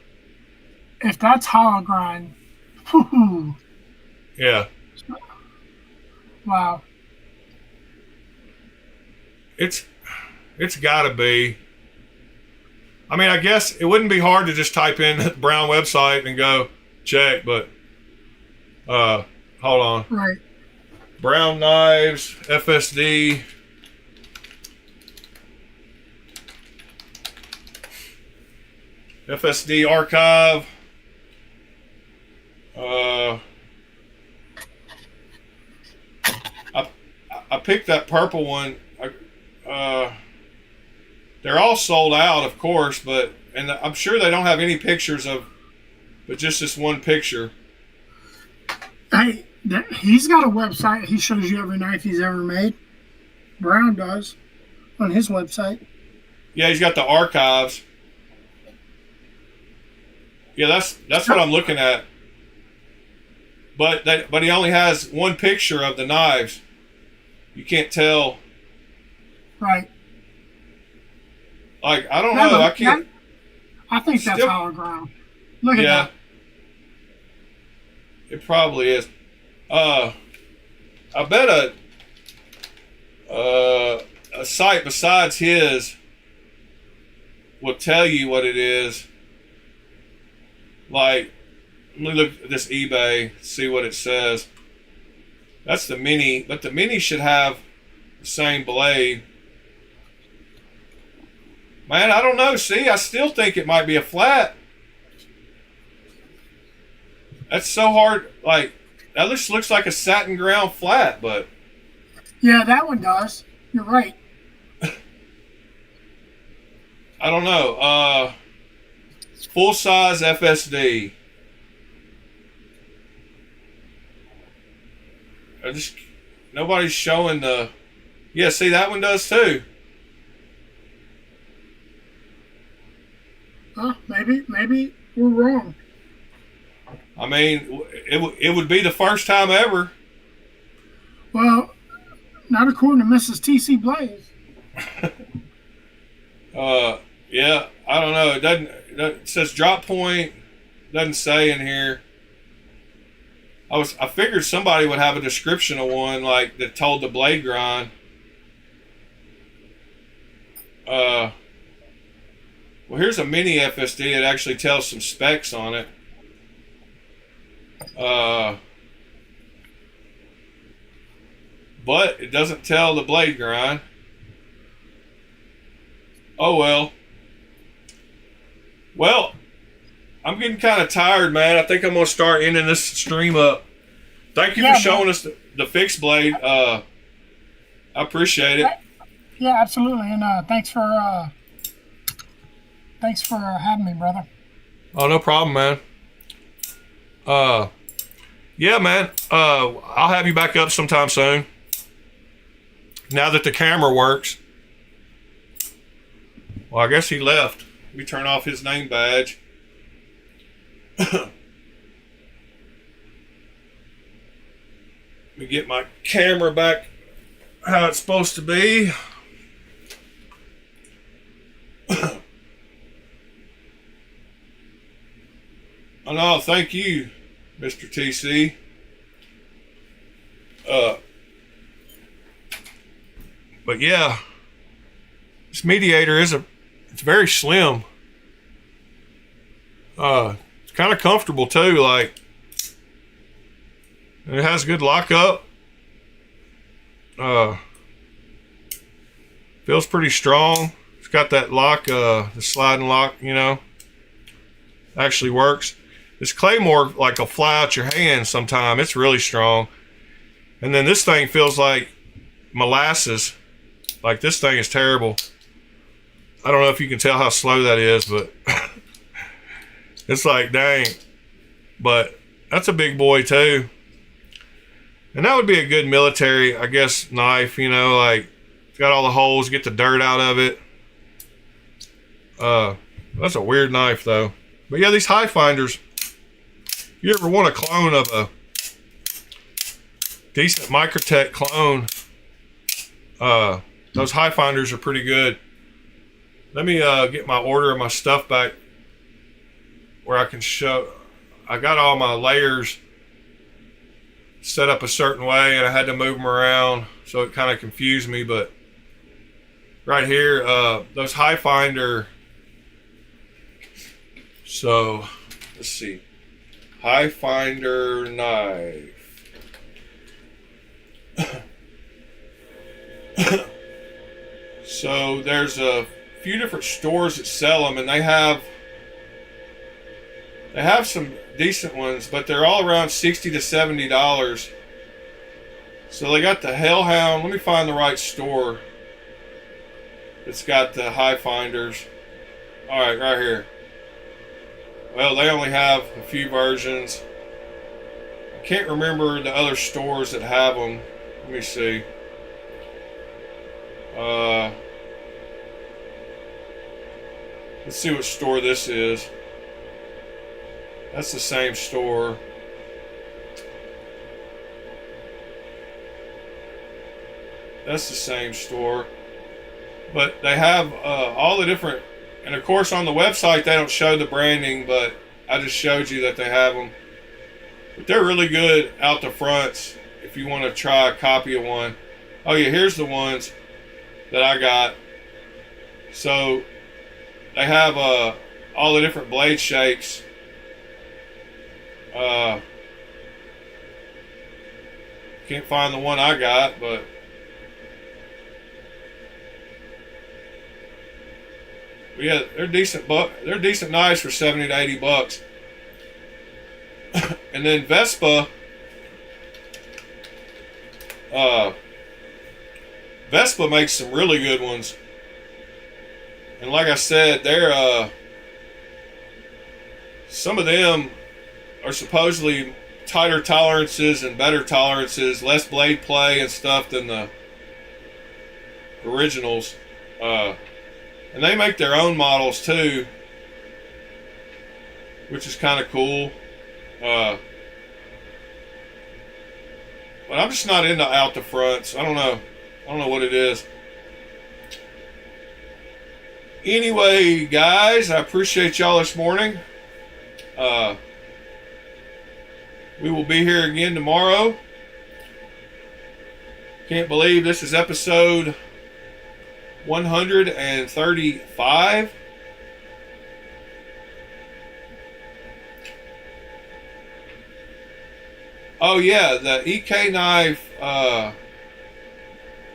If that's hollow grind, whoo-hoo. Yeah. Wow. It's got to be. I mean, I guess it wouldn't be hard to just type in the Brown website and go check, but hold on. Right. Brown Knives, FSD. FSD archive. I picked that purple one. They're all sold out, of course, and I'm sure they don't have any pictures but just this one picture. Hey, he's got a website. He shows you every knife he's ever made. Brown does on his website. Yeah, he's got the archives. Yeah, that's what I'm looking at. But he only has one picture of the knives. You can't tell. Right. Like, I don't know. I can't. I think that's hollow ground. Look at that. It probably is. I bet a site besides his will tell you what it is. Like, let me look at this eBay, see what it says. That's the mini, but the mini should have the same blade. Man, I don't know. See, I still think it might be a flat. That's so hard. Like, that just looks like a satin ground flat, but. Yeah, that one does. You're right. I don't know. Full size FSD. Nobody's showing the. Yeah, see, that one does too. Maybe we're wrong. I mean, it would be the first time ever. Well, not according to Mrs. TC Blaze. Yeah, I don't know. It says drop point. Doesn't say in here. I figured somebody would have a description of one like that told the blade grind. Well, here's a mini FSD that actually tells some specs on it. But it doesn't tell the blade grind. Oh well. Well, I'm getting kind of tired, man. I think I'm going to start ending this stream up. Thank you for showing us the fixed blade. I appreciate it. Yeah, absolutely. And thanks for having me, brother. Oh, no problem, man. Yeah, man. I'll have you back up sometime soon. Now that the camera works. Well, I guess he left. Let me turn off his name badge. Let me get my camera back how it's supposed to be. Oh no, thank you, Mr. TC. But yeah, this mediator it's very slim. It's kind of comfortable too. Like, it has good lockup. Feels pretty strong. It's got that lock, the sliding lock, you know. Actually works. This claymore like will fly out your hand sometime. It's really strong. And then this thing feels like molasses. Like, this thing is terrible. I don't know if you can tell how slow that is, but it's like, dang. But that's a big boy too. And that would be a good military, I guess, knife, you know, like, it's got all the holes, get the dirt out of it. That's a weird knife though. But yeah, these high finders, if you ever want a clone of a decent Microtech clone, those high finders are pretty good. Let me get my order of my stuff back where I can show. I got all my layers set up a certain way and I had to move them around, so it kind of confused me. But right here, those high finder, so let's see, high finder knife. So there's a few different stores that sell them, and they have some decent ones, but they're all around $60 to $70. So they got the Hellhound. Let me find the right store that's got the high finders. All right, right here. Well, they only have a few versions. I can't remember the other stores that have them. Let me see. Let's see what store this is. That's the same store. That's the same store. But they have all the different, and of course on the website they don't show the branding, but I just showed you that they have them. But they're really good out the fronts if you want to try a copy of one. Oh yeah, here's the ones that I got. So they have all the different blade shapes. Can't find the one I got, but yeah, they're decent. They're decent knives for $70 to $80. And then Vespa. Vespa makes some really good ones. And like I said, they're some of them are supposedly tighter tolerances and better tolerances, less blade play and stuff than the originals. And they make their own models too, which is kind of cool. But I'm just not into out the fronts. I don't know what it is. Anyway, guys, I appreciate y'all this morning. We will be here again tomorrow. Can't believe this is episode 135. Oh yeah, the EK knife. Let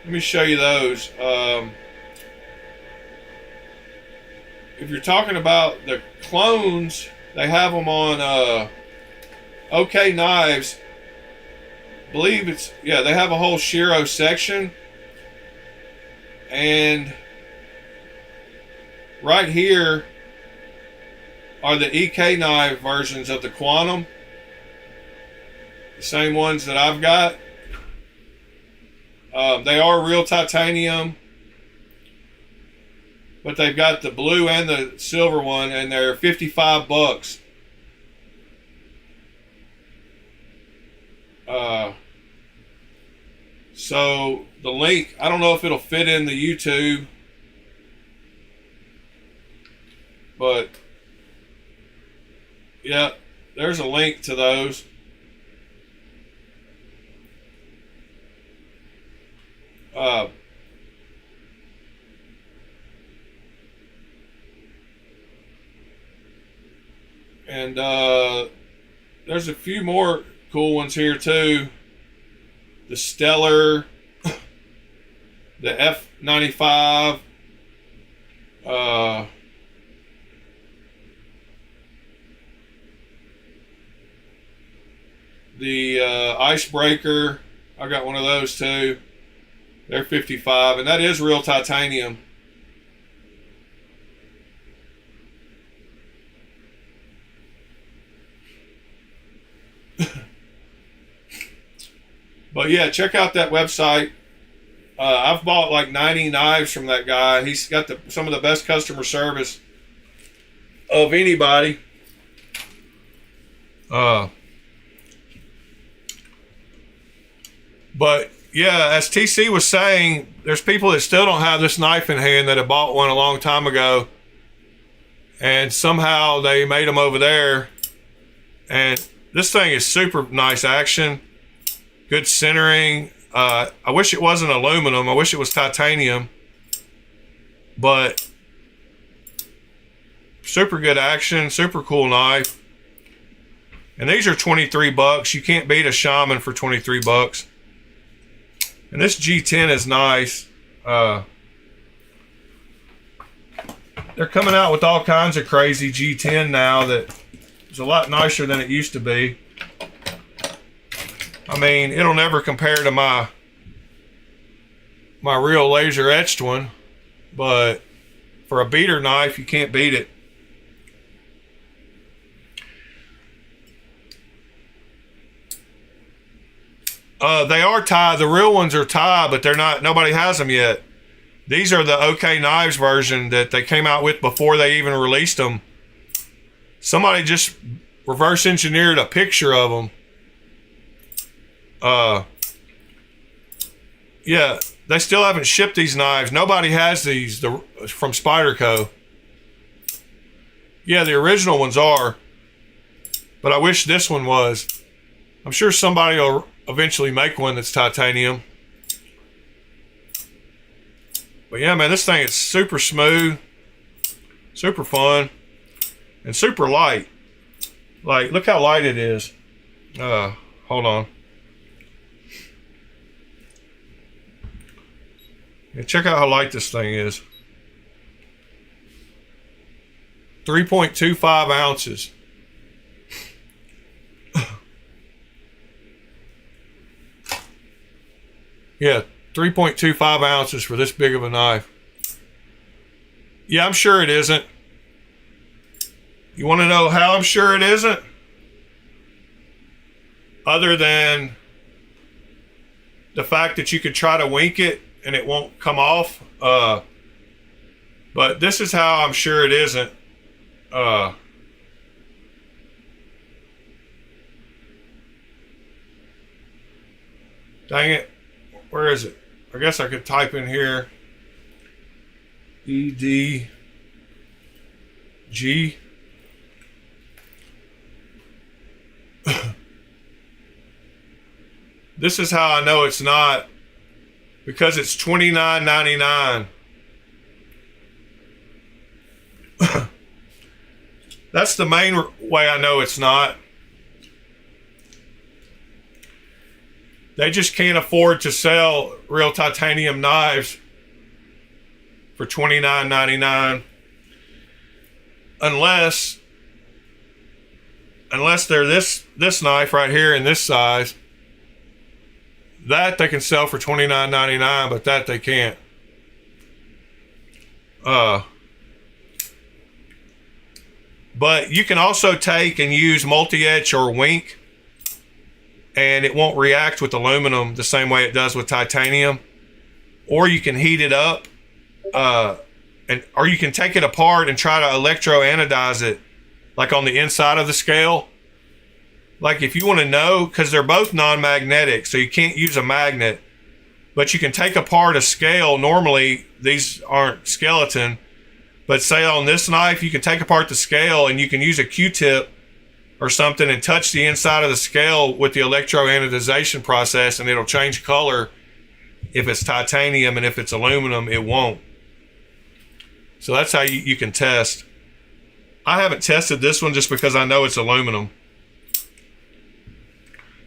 me show you those. If you're talking about the clones, they have them on OK Knives. I believe it's, yeah, they have a whole Shiro section. And right here are the EK knife versions of the Quantum. The same ones that I've got. They are real titanium, but they've got the blue and the silver one, and they're $55. So the link, I don't know if it'll fit in the YouTube, but yeah, there's a link to those. And there's a few more cool ones here too. The Stellar, the F95, the Icebreaker. I got one of those too. They're 55, and that is real titanium. But yeah, check out that website. I've bought like 90 knives from that guy. He's got some of the best customer service of anybody. But yeah, as TC was saying, there's people that still don't have this knife in hand that have bought one a long time ago, and somehow they made them over there. And this thing is super nice action, good centering. I wish it wasn't aluminum. I wish it was titanium, but super good action, super cool knife. And these are $23. You can't beat a Shaman for $23. And this G10 is nice. They're coming out with all kinds of crazy G10 now that is a lot nicer than it used to be. I mean, it'll never compare to my real laser etched one, but for a beater knife, you can't beat it. They are Thai. The real ones are Thai, but they're not. Nobody has them yet. These are the OK Knives version that they came out with before they even released them. Somebody just reverse engineered a picture of them. Yeah, they still haven't shipped these knives. Nobody has these from Spyderco. Yeah, the original ones are, but I wish this one was. I'm sure somebody will eventually make one that's titanium. But yeah, man, this thing is super smooth, super fun, and super light. Like, look how light it is. Hold on. Yeah, check out how light this thing is. 3.25 ounces. Yeah, 3.25 ounces for this big of a knife. Yeah, I'm sure it isn't. You want to know how I'm sure it isn't? Other than the fact that you could try to wink it and it won't come off. But this is how I'm sure it isn't. Dang it. Where is it? I guess I could type in here. EDG. This is how I know it's not, because it's $29.99. That's the main way I know it's not. They just can't afford to sell real titanium knives for $29.99 unless they're this knife right here in this size. That they can sell for $29.99, but that they can't. But you can also take and use multi-etch or wink, and it won't react with aluminum the same way it does with titanium. Or you can heat it up, or you can take it apart and try to electroanodize it, like on the inside of the scale. Like if you want to know, because they're both non-magnetic, so you can't use a magnet, but you can take apart a scale. Normally, these aren't skeleton, but say on this knife, you can take apart the scale and you can use a Q-tip or something and touch the inside of the scale with the electroanodization process, and it'll change color. If it's titanium, and if it's aluminum, it won't. So that's how you can test. I haven't tested this one just because I know it's aluminum.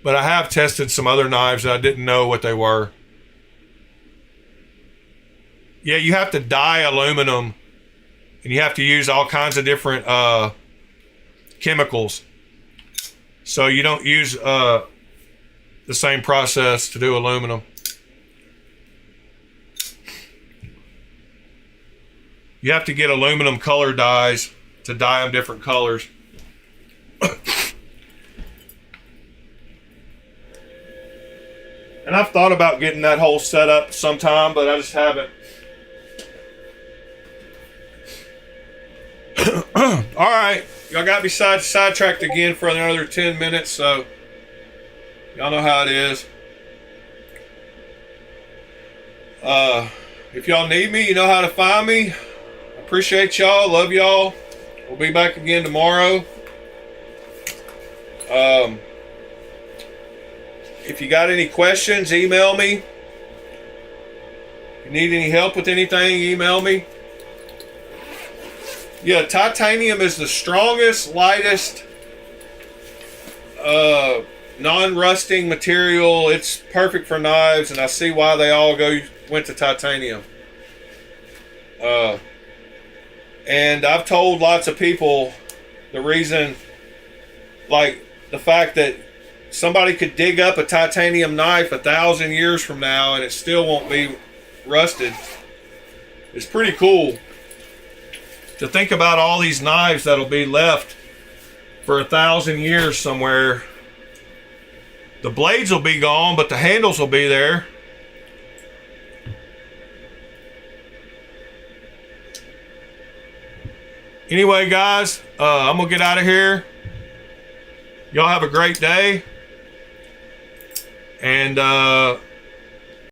But I have tested some other knives that I didn't know what they were. Yeah, you have to dye aluminum, and you have to use all kinds of different chemicals. So you don't use the same process to do aluminum. You have to get aluminum color dyes to dye them different colors. And I've thought about getting that whole setup sometime, but I just haven't. All right, y'all got me sidetracked again for another 10 minutes, so y'all know how it is. If y'all need me, you know how to find me. Appreciate y'all, love y'all. We'll be back again tomorrow. If you got any questions, email me. If you need any help with anything, email me. Yeah, titanium is the strongest, lightest, non-rusting material. It's perfect for knives, and I see why they all went to titanium. And I've told lots of people the reason, like the fact that somebody could dig up a titanium knife 1,000 years from now and it still won't be rusted. It's pretty cool to think about all these knives that'll be left for 1,000 years somewhere. The blades will be gone, but the handles will be there. Anyway, guys, I'm gonna get out of here. Y'all have a great day, and